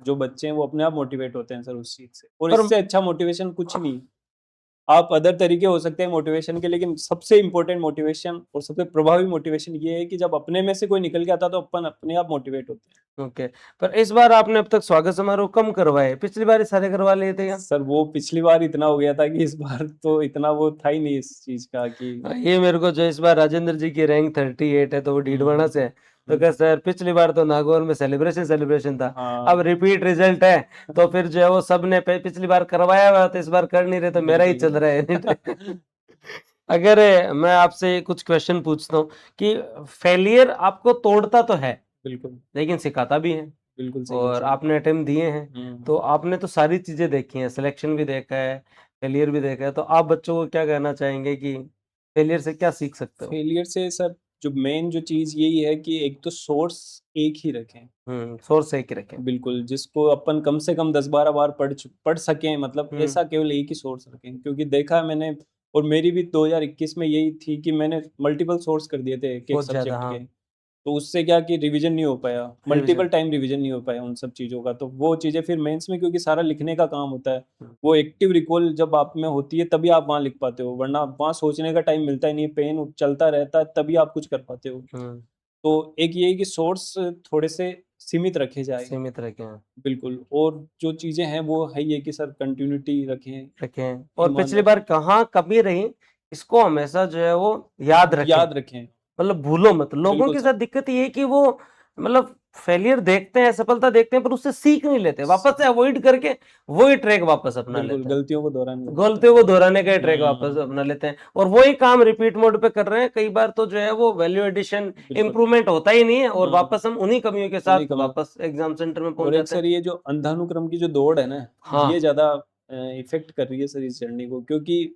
जो बच्चे हैं, वो अपने आप मोटिवेट होते हैं सर उस चीज से, और पर इससे अच्छा मोटिवेशन कुछ नहीं। आप अदर तरीके हो सकते हैं मोटिवेशन के, लेकिन सबसे इम्पोर्टेंट मोटिवेशन और सबसे प्रभावी मोटिवेशन ये है कि जब अपने में से कोई निकल के आता है तो अपन अपने आप मोटिवेट होते हैं। ओके, पर इस बार आपने अब तक स्वागत समारोह कम करवाए, पिछली बार ही सारे करवा लिए थे क्या? सर वो पिछली बार इतना हो गया था कि इस बार तो इतना वो था ही नहीं इस चीज का कि ये मेरे को जो इस बार राजेंद्र जी की रैंक 38 है, तो वो डीडवाना से है, तो क्या सर पिछली बार तो नागौर में सेलिब्रेशन था, अब हाँ रिपीट रिजल्ट है, तो फिर जो है वो सब ने पिछली बार करवाया हुआ तो इस बार कर नहीं रहे, तो मेरा ही बिल्कुल चल रहा है। अगर मैं आपसे कुछ क्वेश्चन पूछता हूँ कि फेलियर आपको तोड़ता तो है बिल्कुल लेकिन सिखाता भी है, बिल्कुल सही है और सर। आपने अटेम्प्ट दिए हैं, तो आपने तो सारी चीजें देखी हैं, सिलेक्शन भी देखा है, फेलियर भी देखा है, तो आप बच्चों को क्या कहना चाहेंगे कि फेलियर से क्या सीख सकते हो? फेलियर से सर जो मेन जो चीज यही है कि एक तो सोर्स एक ही रखें। सोर्स एक ही रखें। बिल्कुल, जिसको अपन कम से कम 10-12 बार पढ़ सकें, मतलब हम्म ऐसा केवल एक ही सोर्स रखें। क्योंकि देखा है मैंने, और मेरी भी 2021 में यही थी कि मैंने मल्टीपल सोर्स कर दिए थे एक-एक बहुत ज्यादा, सब्जेक्ट हाँ। के। तो उससे क्या कि रिवीजन नहीं हो पाया, मल्टीपल रिविजन। टाइम रिवीजन नहीं हो पाया उन सब चीज़ों का। तो वो चीज़ें फिर मेंस में, क्योंकि सारा लिखने का काम होता है, वो एक्टिव रिकॉल जब आप में होती है तभी आप वहाँ लिख पाते हो, वरना वहाँ सोचने का टाइम मिलता ही नहीं है, पेन चलता रहता है तभी आप कुछ कर पाते हो। हम्म तो एक ये है कि सोर्स थोड़े से सीमित रखे जाएँ। सीमित रखें। बिल्कुल, और जो चीज़ें हैं वो है ही है कि सर कंटिन्यूटी रखें, रखें, और पिछली ईमानदार बार कहाँ कमी रही, इसको हमेशा जो है वो याद रखें, याद रखें। मतलब भूलो मत। लोगों बिल्कुल के सर, साथ दिक्कत ये है कि वो मतलब फेलियर देखते हैं, सफलता देखते हैं, पर उससे सीख नहीं लेते, वापस स से अवॉइड करके वही ट्रैक वापस अपना बिल्कुल लेते हैं, गलतियों को दोहराने लग जाते गलतियों हैं। को दोहराने का ट्रैक वापस हुँ, अपना लेते हैं, और वही काम रिपीट मोड पे कर रहे हैं। कई बार तो जो है वो वैल्यू एडिशन बिल्कुल। इंप्रूवमेंट होता ही नहीं है, और हुँ, वापस हम उन्हीं कमियों के उन्हीं साथ कमियों, वापस एग्जाम सेंटर में पहुंच और एक जाते सर हैं। ये जो अंधानुक्रम की जो दौड़ है ना, हाँ, ये ज़्यादा इफ़ेक्ट कर रही है सर इस जर्नी को, क्योंकि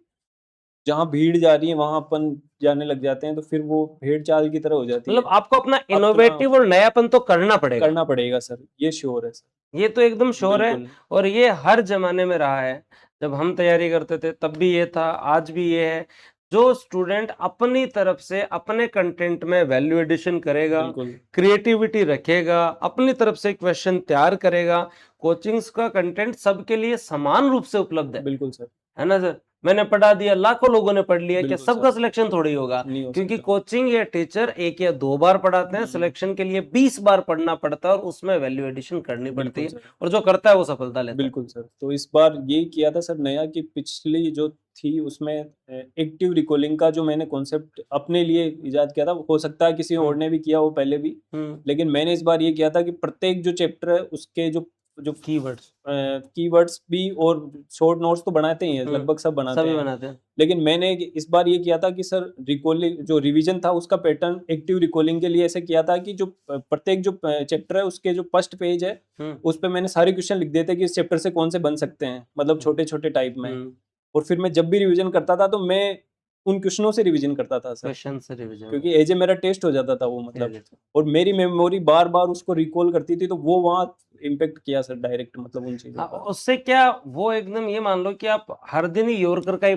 जहाँ भीड़ जा रही है वहाँ अपन जाने लग जाते हैं, तो फिर वो भेड़-चाल की तरह हो जाती मतलब है। आपको अपना अपना इनोवेटिव और नयापन तो करना पड़ेगा, करना पड़ेगा सर, ये श्योर है सर। ये तो एकदम श्योर है, बिल्कुल, और ये हर जमाने में रहा है। जब हम तैयारी करते थे तब भी ये था, आज भी ये है। जो स्टूडेंट अपनी तरफ से अपने कंटेंट में वैल्यू एडिशन करेगा, बिल्कुल, क्रिएटिविटी रखेगा, अपनी तरफ से क्वेश्चन तैयार करेगा, कोचिंग्स का कंटेंट सबके लिए समान रूप से उपलब्ध बिल्कुल सर, है ना सर? मैंने पढ़ा दिया, लाखों लोगों ने पढ़ लिया, क्या बिल्कुल सर, सबका सिलेक्शन थोड़ी होगा? नहीं हो क्योंकि सकता। कोचिंग या टीचर 1 या 2 बार पढ़ाते हैं, हुँ, सिलेक्शन के लिए 20 बार पढ़ना पड़ता है, और उसमें वैल्यू एडिशन करनी पड़ती बिल्कुल है, सर। और जो करता है वो सफलता लेता है। बिल्कुल सर, तो इस बार यही किया था सर नया कि पिछली जो थी उसमें एक्टिव रिकॉलिंग का जो मैंने कॉन्सेप्ट अपने लिए इजाद किया था, हो सकता है किसी और हुँ, ने भी किया हो पहले भी, हुँ, लेकिन मैंने इस बार ये किया था कि प्रत्येक जो चैप्टर है उसके जो जो कीवर्ड्स। कीवर्ड्स भी और शॉर्ट नोट्स तो बनाते ही हैं, हुँ, लगभग सब बनाते सभी हैं। बनाते हैं। लेकिन मैंने इस बार ये किया था कि सर रिकॉलिंग जो रिवीजन था उसका पैटर्न एक्टिव रिकॉलिंग के लिए ऐसे किया था कि जो प्रत्येक जो चैप्टर है उसके जो फर्स्ट पेज है, हुँ, उस पे मैंने सारे क्वेश्चन लिख दिए थे कि इस चैप्टर से कौन से बन सकते हैं, मतलब हुँ, छोटे-छोटे टाइप में। हुँ, और फिर मैं जब भी रिवीजन करता था तो मैं उन क्वेश्चनों से रिवीजन करता था सर, क्वेश्चन से रिवीजन। क्योंकि एज ए मेरा टेस्ट हो जाता था वो, मतलब वेरी ट्रू। और मेरी मेमोरी बार-बार उसको रिकॉल करती थी, तो वो वहाँ इम्पैक्ट किया सर डायरेक्ट, मतलब उन चीज़ों हाँ, का। उससे क्या वो एकदम ये मान लो कि आप हर दिन ही यॉर्कर का ही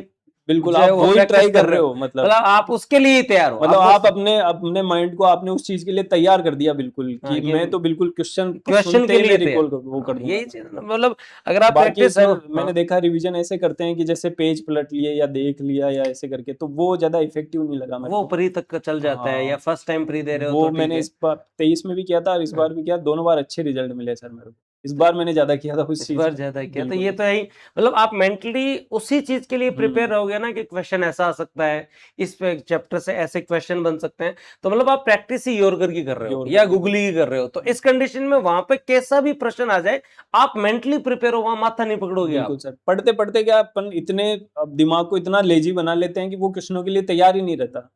बिल्कुल, जो है आप वो वही प्रैक्टिस ट्राई कर कर रहे रहे हो। हो, मतलब मतलब आप उसके लिए ही तैयार हो। आप मतलब बस आप अपने अपने माइंड को आपने उस चीज़ के लिए तैयार कर दिया बिल्कुल, हाँ, कि ये मैं तो बिल्कुल क्वेश्चन को क्वेश्चन सुनते के ही लिए मैं तैयार। रिकॉल कर वो हाँ, कर दूँगा यही मैं। चीज़ है ना, मतलब अगर आप बाकी प्रैक्टिस सर रो मैंने हाँ, देखा रिवीजन ऐसे करते हैं कि जैसे पेज पलट लिए या देख लिया या ऐसे करके, तो वो ज़्यादा इफ़ेक्टिव नहीं लगा मेरे वो को। प्री तक का चल जाता है, या हाँ, फर्स्ट टाइम प्री दे रहे हो तो वो ठीक मैंने है। इस बार 23 में भी किया था और इस हाँ, बार भी किया, दोनों बार अच्छे रिज़ल्ट मिले सर मेरे को। इस तो बार मैंने ज़्यादा किया था उस इस चीज़ बार में। ज़्यादा किया, तो ये बिल्कुल। तो है ही। मतलब आप मेंटली उसी चीज़ के लिए प्रिपेयर हुँ, रहोगे ना कि क्वेश्चन ऐसा आ सकता है, इस पे चैप्टर से ऐसे क्वेश्चन बन सकते हैं, तो मतलब आप प्रैक्टिस ही योरकर की कर रहे हो योर या करके कर गूगली की कर रहे हो। तो हुँ, इस कंडीशन में वहां पे कैसा भी प्रश्न आ जाए, आप मेंटली प्रिपेयर हो, वहां माथा नहीं पकड़ोगे बिल्कुल आप। सर। पढ़ते-पढ़ते क्या अपन इतने अब दिमाग को इतना लेज़ी बना लेते हैं कि वो क्वेश्चनों के लिए तैयार ही नहीं रहता।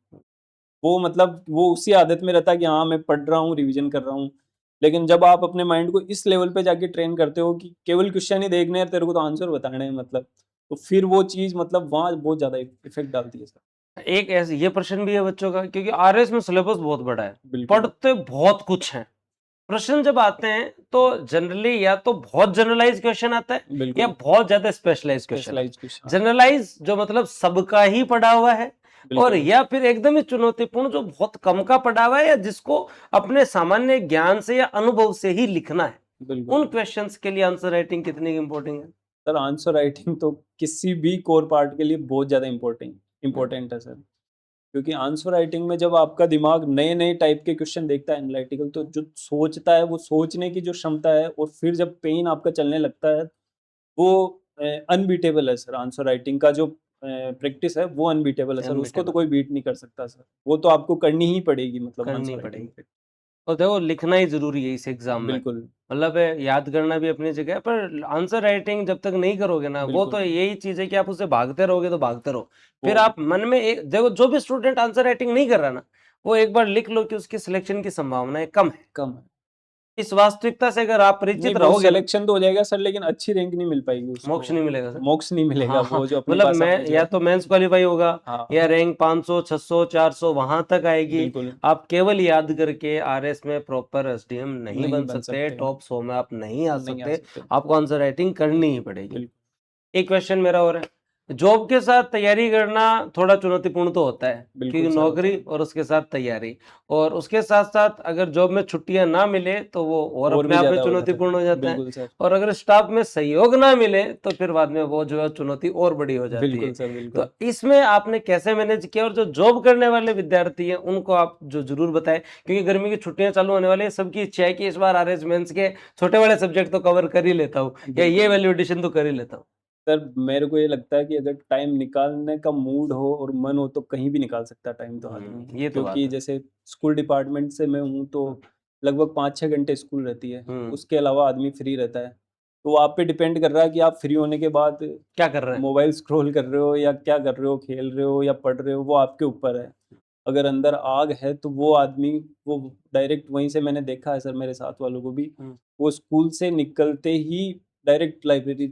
वो मतलब वो उसी आदत में रहता है कि हाँ, मैं पढ़ रहा हूँ, रिवीजन कर रहा हूँ। लेकिन जब आप अपने माइंड को इस लेवल पे जाके ट्रेन करते हो कि केवल क्वेश्चन ही देखने हैं, तेरे को तो आंसर बताने हैं मतलब, तो फिर वो चीज़ मतलब वहाँ बहुत ज़्यादा इफ़ेक्ट डालती है सर। एक ऐसे ये प्रश्न भी है बच्चों का, क्योंकि आरएस में सिलेबस बहुत बड़ा है, बिल्कुल, पढ़ते बहुत कुछ है। प्रश्न जब आते हैं तो जनरली या तो बहुत जनरलाइज क्वेश्चन आता है, या बिल्कुल। बहुत ज्यादा स्पेशलाइज क्वेश्चन आता स्पेशलाइज़्ड है। क्वेश्चन आता है। जनरलाइज जो मतलब सबका ही पढ़ा हुआ है, और बिल्कुल, या फिर एकदम ही चुनौतीपूर्ण जो बहुत कम का पढ़ा हुआ है या जिसको अपने सामान्य ज्ञान से या अनुभव से ही लिखना है, बिल्कुल। उन क्वेश्चंस के लिए आंसर राइटिंग कितनी इम्पोर्टेंट है? सर आंसर राइटिंग तो किसी भी कोर पार्ट के लिए बहुत ज़्यादा हुँ, इम्पोर्टेंट है सर। क्योंकि आंसर राइटिंग में जब आपका दिमाग नए-नए टाइप के क्वेश्चन देखता है एनालिटिकल, तो जो सोचता है, वो सोचने की जो क्षमता है और फिर जब पेन आपका चलने लगता है, वो अनबीटेबल है सर। आंसर राइटिंग का जो प्रैक्टिस है वो अनबीटेबल है सर, उसको तो अनबीटेबल कोई बीट नहीं कर सकता सर। वो तो आपको करनी ही पड़ेगी मतलब करनी आंसर राइटिंग पड़ेगी। पे। और देखो लिखना ही ज़रूरी है इस एग्ज़ाम में। बिल्कुल, मतलब याद करना भी अपनी जगह है, पर आंसर राइटिंग जब तक नहीं करोगे ना, वो बिल्कुल। तो यही चीज़ है कि आप उससे भागते रहोगे तो भागते रहो। फिर वो आप मन में एक देखो जो भी स्टूडेंट आंसर राइटिंग नहीं कर रहा ना, वो एक बार लिख लो कि उसकी सिलेक्शन की संभावनाएँ कम है। कम है। इस वास्तविकता से अगर आप नहीं, परिचित वो रहोगे ना, सिलेक्शन तो हो जाएगा सर, लेकिन अच्छी रैंक नहीं मिल पाएगी मोक्ष उसको। नहीं मिलेगा सर। मोक्ष नहीं मिलेगा, हाँ, हाँ, वो जो अपने मतलब पास मैं समझ या गया। तो मेंस क्वालीफाई होगा हाँ, या रैंक 500, 600, 400 वहाँ तक आएगी। बिल्कुल, आप केवल याद करके आरएस में प्रॉपर एसडीएम नहीं नहीं बन बन सकते, सकते, टॉप 100 में आप नहीं आ नहीं आ सकते, सकते। आपको आंसर राइटिंग करनी ही पड़ेगी। बिल्कुल, एक क्वेश्चन मेरा और है, जॉब के साथ तैयारी करना थोड़ा चुनौतीपूर्ण तो होता है, बिल्कुल क्योंकि सर होता नौकरी है। और उसके साथ तैयारी और उसके साथ-साथ अगर जॉब में छुट्टियाँ ना मिले, तो वो और और अपने भी आप में ज़्यादा हो जाता चुनौतीपूर्ण हो है। जाता है बिल्कुल सर, और अगर स्टाफ में सहयोग ना मिले, तो फिर बाद में वो जो है चुनौती और बड़ी हो जाती बिल्कुल है। सर, तो बिल्कुल। इसमें आपने कैसे मैनेज किया और जो जॉब करने वाले विद्यार्थी हैं, उनको आप जो ज़रूर बताएँ, क्योंकि गर्मी की छुट्टियाँ चालू होने वाली हैं, सबकी इच्छा है कि इस बार आरएस मेंस के छोटे-बड़े सब्जेक्ट तो कवर कर ही लेता हूँ या ये बिल्कुल। वैल्यू एडिशन तो कर ही लेता हूँ। सर मेरे को ये लगता है कि अगर टाइम निकालने का मूड हो और मन हो तो कहीं भी निकाल सकता है टाइम तो आदमी। ये तो बात क्योंकि है। जैसे स्कूल डिपार्टमेंट से मैं हूँ तो हुँ, लगभग 5-6 घंटे स्कूल रहती है। हुँ। उसके अलावा आदमी फ्री रहता है। तो वो आप पे डिपेंड कर रहा है कि आप फ्री होने के बाद क्या कर रहे हैं? मोबाइल स्क्रॉल कर रहे हो या क्या कर रहे हो, खेल रहे हो या पढ़ रहे हो, वो आपके ऊपर है। अगर अंदर आग है तो वो आदमी वो डायरेक्ट वहीं से मैंने देखा है सर मेरे साथ वालों को भी, हुँ, वो स्कूल से निकलते ही डायरेक्ट लाइब्रेरी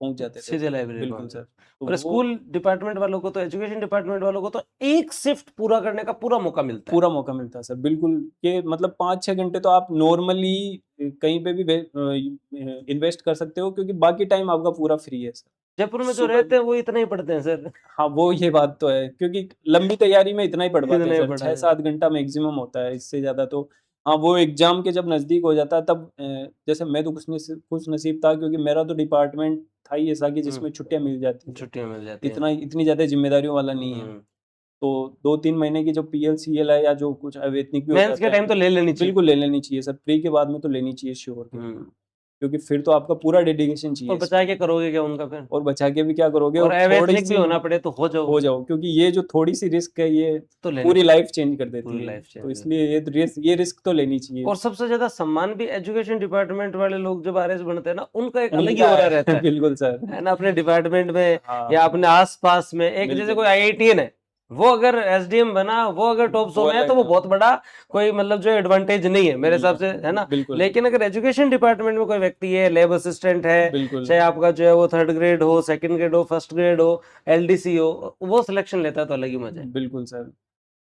पहुँच जाते थे। सीधे लाइब्रेरी बिल्कुल पहुँच सर। गए तो और वो स्कूल डिपार्टमेंट वालों को तो एजुकेशन डिपार्टमेंट वालों को तो एक शिफ्ट पूरा करने का पूरा मौका मिलता है। पूरा मौका मिलता है सर, बिल्कुल। कि मतलब 5-6 घंटे तो आप नॉर्मली कहीं पे भी इन्वेस्ट कर सकते हो क्योंकि बाकी टाइम आपका पूरा फ्री है सर। जयपुर में जो सुबह रहते हैं वो इतना ही पढ़ते हैं सर। हाँ, वो ये बात तो है क्योंकि लंबी तैयारी में इतना ही पढ़ पाते हैं इतना ही सर, पढ़ा है। 6-7 घंटा मैक्सिमम होता है, इससे ज़्यादा तो हाँ, वो एग्ज़ाम के जब नज़दीक हो जाता है तब जैसे मैं तो खुशनसीब था क्योंकि मेरा तो डिपार्टमेंट था ही ऐसा कि हुँ, जिसमें छुट्टियाँ मिल जाती थी। छुट्टियाँ मिल जाती हैं। इतनी ज़्यादा ज़िम्मेदारियों वाला नहीं है। हुँ, तो 2-3 महीने की जो पीएल-सीएल है या जो कुछ अवैतनिक भी हो मेंस के जाता है, टाइम तो ले लेनी चाहिए। बिल्कुल ले लेनी चाहिए सर, प्री के बाद में तो लेनी चाहिए श्योर के। हुँ, क्योंकि फिर तो आपका पूरा डेडिकेशन और चाहिए बचा इसमें के करोगे क्या उनका फिर? और बचा के भी क्या करोगे और और अवैतनिक भी थोड़ी-सी होना पड़े तो हो जाओ, हो जाओ क्योंकि ये जो थोड़ी-सी रिस्क है ये तो लेनी पूरी पड़ेगी। लाइफ़ चेंज कर देती पूरी है। लाइफ तो चेंज। इसलिए ये रिस्क तो लेनी चाहिए। और सबसे ज़्यादा सम्मान भी एजुकेशन डिपार्टमेंट वाले लोग जब आरएस बनते हैं ना, उनका एक अलग ही उनका ऑरा रहता है है। बिल्कुल सर। है ना? अपने डिपार्टमेंट में या हाँ, अपने आस-पास में एक जैसे बिल्कुल। कोई आईआईटीएन है, वो अगर एसडीएम बना, वो अगर टॉप 100 वो में है, तो अलग वो है, बहुत बड़ा कोई मतलब जो एडवांटेज नहीं है, मेरे हिसाब से, है ना? बिल्कुल, लेकिन अगर एजुकेशन डिपार्टमेंट में कोई व्यक्ति है, लैब असिस्टेंट है, बिल्कुल, चाहे आपका जो है वो 3rd ग्रेड हो, 2nd ग्रेड हो, 1st ग्रेड हो, एलडीसी हो, वो सिलेक्शन लेता है तो अलग ही मज़ा है। बिल्कुल सर।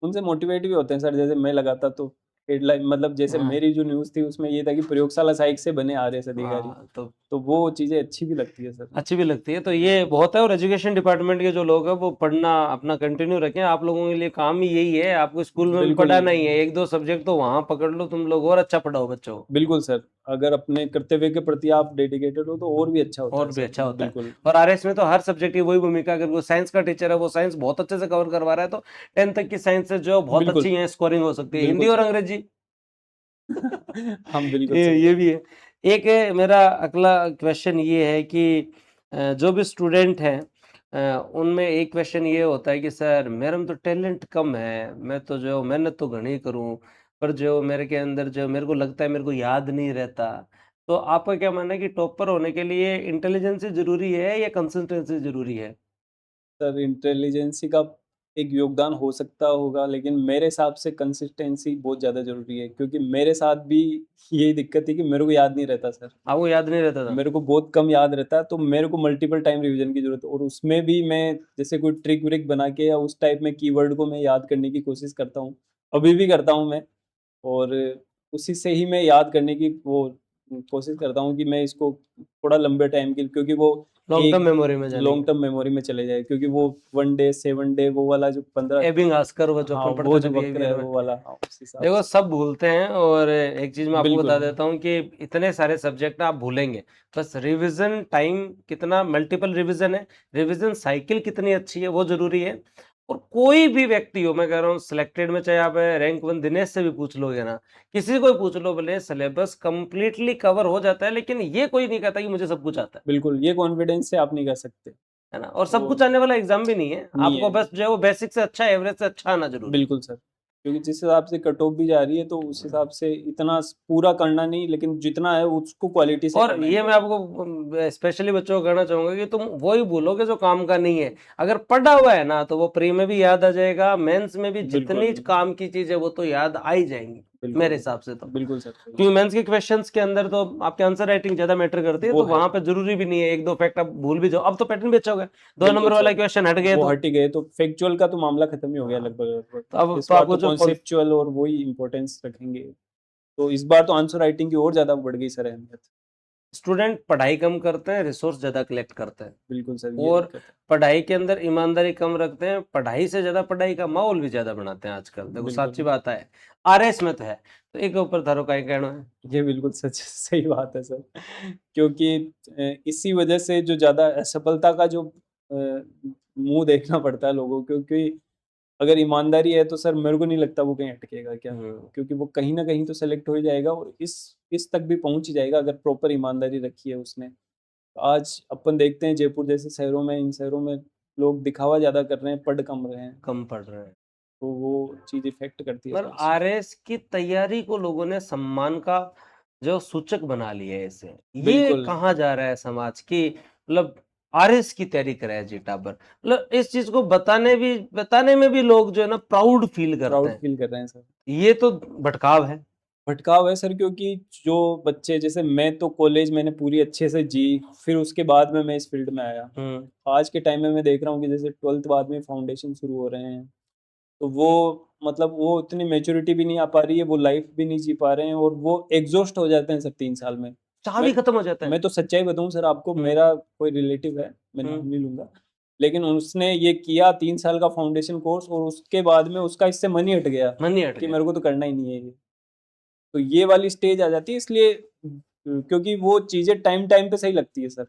उनसे मोटिवेट भी होते हैं सर, जैसे मैं लगाता तो हेडलाइन मतलब जैसे हाँ, मेरी जो न्यूज़ थी उसमें ये था कि प्रयोगशाला साइट से बने आरएस अधिकारी। हाँ, तो तो वो चीज़ें अच्छी भी लगती है सर। अच्छी भी लगती है, तो ये बहुत है और एजुकेशन डिपार्टमेंट के जो लोग हैं वो पढ़ना अपना कंटिन्यू रखें। आप लोगों के लिए काम ही यही है, आपको स्कूल में भी बिल्कुल, पढ़ाना ही है, 1-2 सब्जेक्ट तो वहाँ पकड़ लो तुम लोग और अच्छा पढ़ाओ बच्चों को। बिल्कुल सर। अगर अपने कर्तव्य के प्रति आप डेडिकेटेड हो तो और भी अच्छा होता और है भी सर। अच्छा होता है बिल्कुल, और आरएस में तो हर सब्जेक्ट की वही भूमिका, अगर वो साइंस का टीचर है, वो साइंस बहुत अच्छे से कवर करवा रहा है, तो 10th तक की साइंस से जो बहुत बिल्कुल, अच्छी है स्कोरिंग हो सकती है। हिंदी बिल्कुल और सर। अंग्रेजी हम बिल्कुल ये सही ये कह भी है। एक मेरा अगला क्वेश्चन ये है कि जो भी स्टूडेंट हैं उनमें एक क्वेश्चन ये होता है कि सर मेरे में तो टैलेंट कम है, मैं तो जो मेहनत तो घनी करूँ, पर जो मेरे के अंदर जो मेरे को लगता है मेरे को याद नहीं रहता। तो आपका क्या मानना है कि टॉपर होने के लिए इंटेलिजेंस ही ज़रूरी है या कंसिस्टेंसी ज़रूरी है? सर इंटेलिजेंसी का एक योगदान हो सकता होगा, लेकिन मेरे हिसाब से कंसिस्टेंसी बहुत ज़्यादा ज़रूरी है क्योंकि मेरे साथ भी यही दिक्कत थी कि मेरे को याद नहीं रहता सर। आपको याद नहीं रहता था? मेरे को बहुत कम याद रहता है, तो मेरे को मल्टीपल टाइम रिवीजन की ज़रूरत है और उसमें भी मैं जैसे कोई ट्रिक-व्रिक बना के या उस टाइप में कीवर्ड को मैं याद करने की कोशिश करता हूँ। अभी भी करता हूँ मैं और उसी से ही मैं याद करने की वो कोशिश करता हूँ कि मैं इसको थोड़ा लंबे टाइम के लिए, क्योंकि वो लॉन्ग टर्म एक मेमोरी में जाने लॉन्ग की। टर्म मेमोरी में चले जाए, क्योंकि वो 1 डे 7 डे वो वाला जो 15, एबिंग आस्कर वो जो हाँ, अपन वो पढ़ते थे जो वक्र बिहेवियर है में। वो वाला, हाँ, उस हिसाब देखो से। सब भूलते हैं, और एक चीज मैं आपको बता बिल्कुल, देता हूँ कि इतने सारे सब्जेक्ट आप भूलेंगे, बस रिवीजन टाइम कितना, मल्टीपल रिवीजन है, रिवीजन साइकिल कितनी अच्छी है वो जरूरी है। और कोई भी व्यक्ति हो, मैं कह रहा हूँ सिलेक्टेड में, चाहे आप रैंक 1 दिनेश से भी पूछ लोगे ना, किसी को भी पूछ लो, बोले सिलेबस कंप्लीटली कवर हो जाता है, लेकिन ये कोई नहीं कहता कि मुझे सब कुछ आता बिल्कुल, ये कॉन्फिडेंस से आप नहीं कर सकते। है ना। और सब वो कुछ आने वाला एग्जाम भी नहीं है, नहीं आपको है। बस जो है वो बेसिक से अच्छा, एवरेज से अच्छा आना जरूरी है। बिल्कुल सर, क्योंकि जिस हिसाब से कट ऑफ भी जा रही है, तो उस हिसाब से इतना पूरा करना नहीं, लेकिन जितना है उसको क्वालिटी से और करना है। ये मैं आपको स्पेशली बच्चों को कहना चाहूंगा कि तुम वही बोलोगे जो काम का नहीं है। अगर पढ़ा हुआ है ना, तो वो प्री में भी याद आ जाएगा, मेंस में भी जितनी बिल्कुल, काम की चीज है वो तो याद आ ही जाएंगी, बिल्कुल, मेरे हिसाब से तो। बिल्कुल सर, सही। क्योंकि मेंस के क्वेश्चंस के अंदर तो आपके आंसर राइटिंग ज्यादा मैटर करती है, वो तो है। वहां पे जरूरी भी नहीं है एक दो फैक्ट आप भूल भी जाओ, अब तो पैटर्न भी अच्छा हो गया, 2 नंबर बिल्कुल वाला सर, क्वेश्चन हट गए वो तो। हट ही गए तो फैक्चुअल का तो मामला खत्म ही हो गया हाँ, लगभग-लगभग। तो अब इस तो बार आपको तो जो कॉन्सेप्चुअल और वही इम्पोर्टेंस रखेंगे। तो इस बार तो आंसर राइटिंग की और ज़्यादा बढ़ गई सर अहमियत। स्टूडेंट पढ़ाई कम करते हैं, रिसोर्स ज्यादा कलेक्ट करते हैं, बिल्कुल सर, ये और दिक्कत है। पढ़ाई के अंदर ईमानदारी कम रखते हैं, पढ़ाई से ज्यादा पढ़ाई का माहौल भी ज्यादा बनाते हैं आजकल, देखो बिल्कुल, सच्ची बात है। आरएस में तो है, तो एक ऊपर थारो का ही कहना है। ये बिल्कुल सच सही बात है सर। क्योंकि इसी वजह से जो ज़्यादा असफलता का जो मुँह देखना पड़ता है लोगों को, क्योंकि अगर ईमानदारी है तो सर मेरे को नहीं लगता वो कहीं अटकेगा क्या। हम्म। क्योंकि वो कहीं न कहीं तो सेलेक्ट हो ही जाएगा, और इस तक भी पहुँच ही जाएगा अगर प्रॉपर ईमानदारी रखी है उसने। आज अपन देखते हैं जयपुर जैसे शहरों में, इन शहरों में लोग दिखावा ज़्यादा कर रहे हैं, पढ़ कम रहे हैं। कम पढ़ रहे हैं। तो वो चीज़ इफ़ेक्ट करती है पर सर इस चीज़। आरएस की तैयारी को लोगों ने सम्मान का जो सूचक बना लिया है इसे, ये बिल्कुल, कहाँ जा रहा है समाज की, मतलब आरएस की तैयारी करे है जी टाबर, मतलब इस चीज को बताने में भी लोग जो है ना प्राउड फील करते प्राउड हैं, फ़ील कर रहे हैं सर। ये तो भटकाव है। भटकाव है सर, क्योंकि जो बच्चे, जैसे मैं तो कॉलेज मैंने पूरी अच्छे से जी, फिर उसके बाद में मैं इस फ़ील्ड में आया। हम्म। आज के टाइम में मैं देख रहा हूँ कि जैसे 12th बाद में फाउंडेशन शुरू हो रहे हैं, तो वो मतलब वो उतनी मैच्योरिटी भी नहीं आ पा रही है, वो लाइफ़ भी नहीं जी पा रहे हैं, और वो एग्ज़ॉस्ट हो जाते हैं सर 3 साल में। चाह मैं भी खत्म हो जाता है। मैं तो सच्चाई बताऊँ सर आपको, हम्म। मेरा कोई रिलेटिव है, मैं नाम हम्म। नहीं लूँगा, लेकिन उसने ये किया 3 साल का फाउंडेशन कोर्स, और उसके बाद में उसका इससे मन ही हट गया मन ही हट कि गया। मेरे को तो करना ही नहीं है ये। तो ये वाली स्टेज आ जाती है, इसलिए क्योंकि वो चीज़ें टाइम-टाइम पे सही लगती है सर।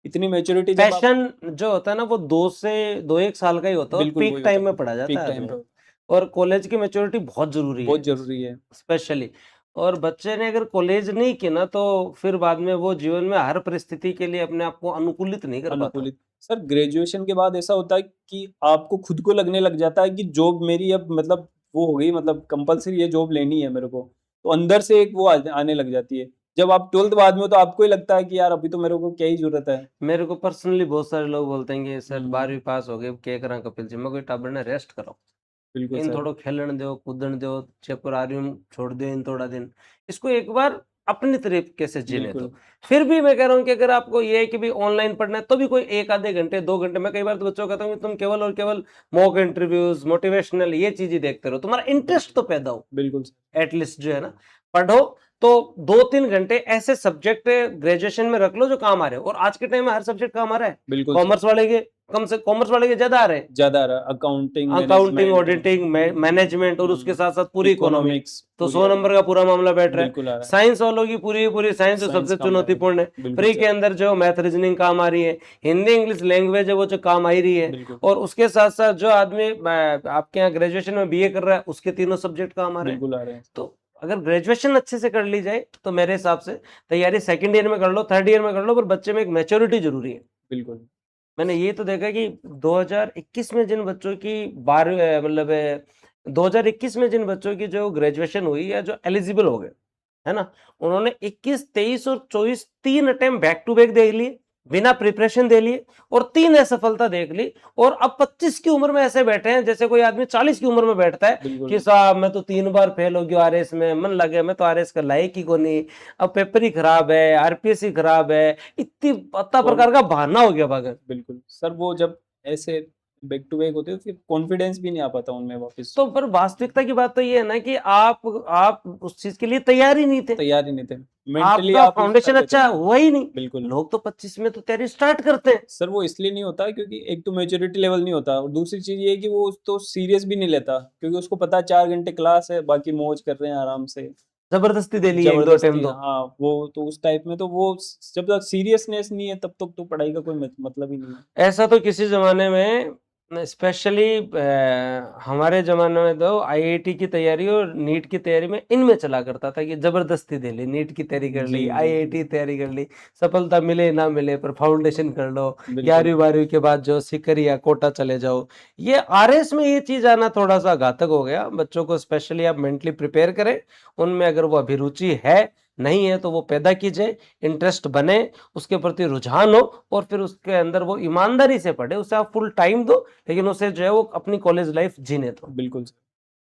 इतनी मैच्योरिटी जब आप। पैशन जो होता है ना, वो 2 से 2 1 साल का ही होता है, और बिल्कुल पीक वही होता टाइम है, में पढ़ा जाता पीक है टाइम आदमी। पे और कॉलेज की मैच्योरिटी बहुत जरूरी बहुत है, ज़रूरी है, स्पेशली। और बच्चे ने अगर कॉलेज नहीं किया ना, तो फिर बाद में वो जीवन में हर परिस्थिति के लिए अपने आप को अनुकूलित नहीं कर पाता। अनुकूलित। सर ग्रेजुएशन के बाद ऐसा होता है कि आपको खुद को लगने लग जाता है कि जॉब मेरी अब मतलब वो हो गई, मतलब कंपल्सरी ये जॉब लेनी है मेरे को। तो अंदर से एक वो आने लग जाती है। जब आप 12th बाद में हो तो आपको ही लगता है कि यार अभी तो मेरे को क्या ही ज़रूरत है। मेरे को पर्सनली बहुत सारे लोग बोलते हैं कि सर हुँ, 12वीं पास हो गए, क्या करा कपिल जी, मैं कोई टाबर ने रेस्ट करो, बिल्कुल इन सर, थोड़ो खेलन दो, कूदन दो, टेम्पोरारियम छोड़ दो इन थोड़ा दिन, इसको एक बार अपनी तरीके से जीने दो। बिल्कुल, फिर भी मैं कह रहा हूँ कि अगर आपको ये है कि भी ऑनलाइन पढ़ना है, तो भी कोई 1 आधे घंटे 2 घंटे, मैं कई बार तो बच्चों को कहता हूँ कि तुम केवल और केवल मॉक इंटरव्यूज, मोटिवेशनल ये चीजें देखते रहो, तुम्हारा इंटरेस्ट तो बिल्कुल, पैदा हो, बिल्कुल सर, एटलीस्ट जो है ना, पढ़ो। तो 2 3 घंटे ऐसे सब्जेक्ट ग्रेजुएशन में रख लो जो काम आ रहे हो, और आज के टाइम में हर सब्जेक्ट काम आ रहा है। बिल्कुल सर। कॉमर्स वाले के कम से कॉमर्स वाले के ज्यादा आ रहे हैं, ज़्यादा आ रहा है, accounting, accounting, management, auditing, management, और उसके साथ साथ पूरी इकोनॉमी। इकोनॉमिक्स तो पूरी 100 आ रही है। नंबर का पूरा मामला बैठ रहा है। बिल्कुल आ रहा है। साइंस वालों की पूरी पूरी साइंस जो साइंस सबसे काम आ रहा है। चुनौतीपूर्ण है। बिल्कुल प्री के सर, अंदर जो मैथ रीजनिंग काम आ रही है, हिंदी इंग्लिश लैंग्वेज है वो जो काम आ ही रही है। बिल्कुल, और उसके साथ साथ जो आदमी आपके यहाँ ग्रेजुएशन में बीए कर रहा है, उसके तीनों सब्जेक्ट काम आ रहे हैं। बिल्कुल आ रहे हैं। तो अगर ग्रेजुएशन अच्छे से कर ली जाए, तो मेरे हिसाब से तैयारी सेकंड ईयर में कर लो, थर्ड ईयर में कर लो, पर बच्चे में एक मैच्योरिटी जरूरी है। बिल्कुल, मैंने ये तो देखा कि 2021 में जिन बच्चों की 12 मतलब 2021 में जिन बच्चों की जो ग्रेजुएशन हुई या जो एलिजिबल हो गए, है ना, उन्होंने 21 23 और 24 3 अटेम्प्ट बैक टू बैक दे लिए, बिना प्रिपरेशन दे लिए, और 3 असफलता देख ली। और अब 25 की उम्र में ऐसे बैठे हैं जैसे कोई आदमी 40 की उम्र में बैठता है बिल्कुल, कि साहब मैं तो 3 बार फेल हो गया आरएस में, मन लगे मैं तो आरएस का लायक ही को नहीं, अब पेपर ही खराब है, आरपीएस ही खराब है, इतनी पत्ता और प्रकार का बहाना हो गया पागल। बिल्कुल, सर वो जब ऐसे बैक टू बैक होते, तो फिर कॉन्फिडेंस भी नहीं आ पाता उनमें वापस। तो पर वास्तविकता की बात तो ये है ना कि आप उस चीज के लिए तैयार ही नहीं थे, तैयार ही नहीं थे, मेंटली आपका आप उस स्तर फाउंडेशन पे थे। अच्छा हुआ ही नहीं। बिल्कुल। लोग तो 25 में तो तैयारी स्टार्ट करते हैं। सर वो इसलिए नहीं होता क्योंकि एक तो मैच्योरिटी लेवल नहीं होता, और दूसरी चीज़ ये है कि वो तो सीरियस भी नहीं लेता, क्योंकि उसको पता है 4 घंटे क्लास है, बाकी मौज कर रहे हैं आराम से। जबरदस्ती दे ली एक दो टाइम ज़बरदस्ती, तो। हाँ, वो तो उस टाइप में तो वो जब तक सीरियसनेस नहीं है तब तक तो पढ़ाई का कोई मतलब ही नहीं है। ऐसा तो किसी ज़माने में स्पेशली हमारे ज़माने में तो आईआईटी की तैयारी और नीट की तैयारी में इनमें चला करता था कि ज़बरदस्ती दे ली, नीट की तैयारी कर जी, ली, जी, आईआईटी जी। तैयारी कर ली, सफलता मिले ना मिले पर फाउंडेशन कर लो, बिल्कुल, 11वीं-12वीं के बाद जो सीकर या कोटा चले जाओ। ये आरएस में ये चीज़ आना थोड़ा-सा घातक हो गया। बच्चों को स्पेशली आप मेंटली प्रिपेयर करें, उनमें अगर वो अभिरुचि है, नहीं है तो वो पैदा कीजिए, इंटरेस्ट बने, उसके प्रति रुझान हो और फिर उसके अंदर वो ईमानदारी से पढ़े, उसे आप फुल टाइम दो, लेकिन उसे जो है वो अपनी कॉलेज लाइफ जीने दो। बिल्कुल सर,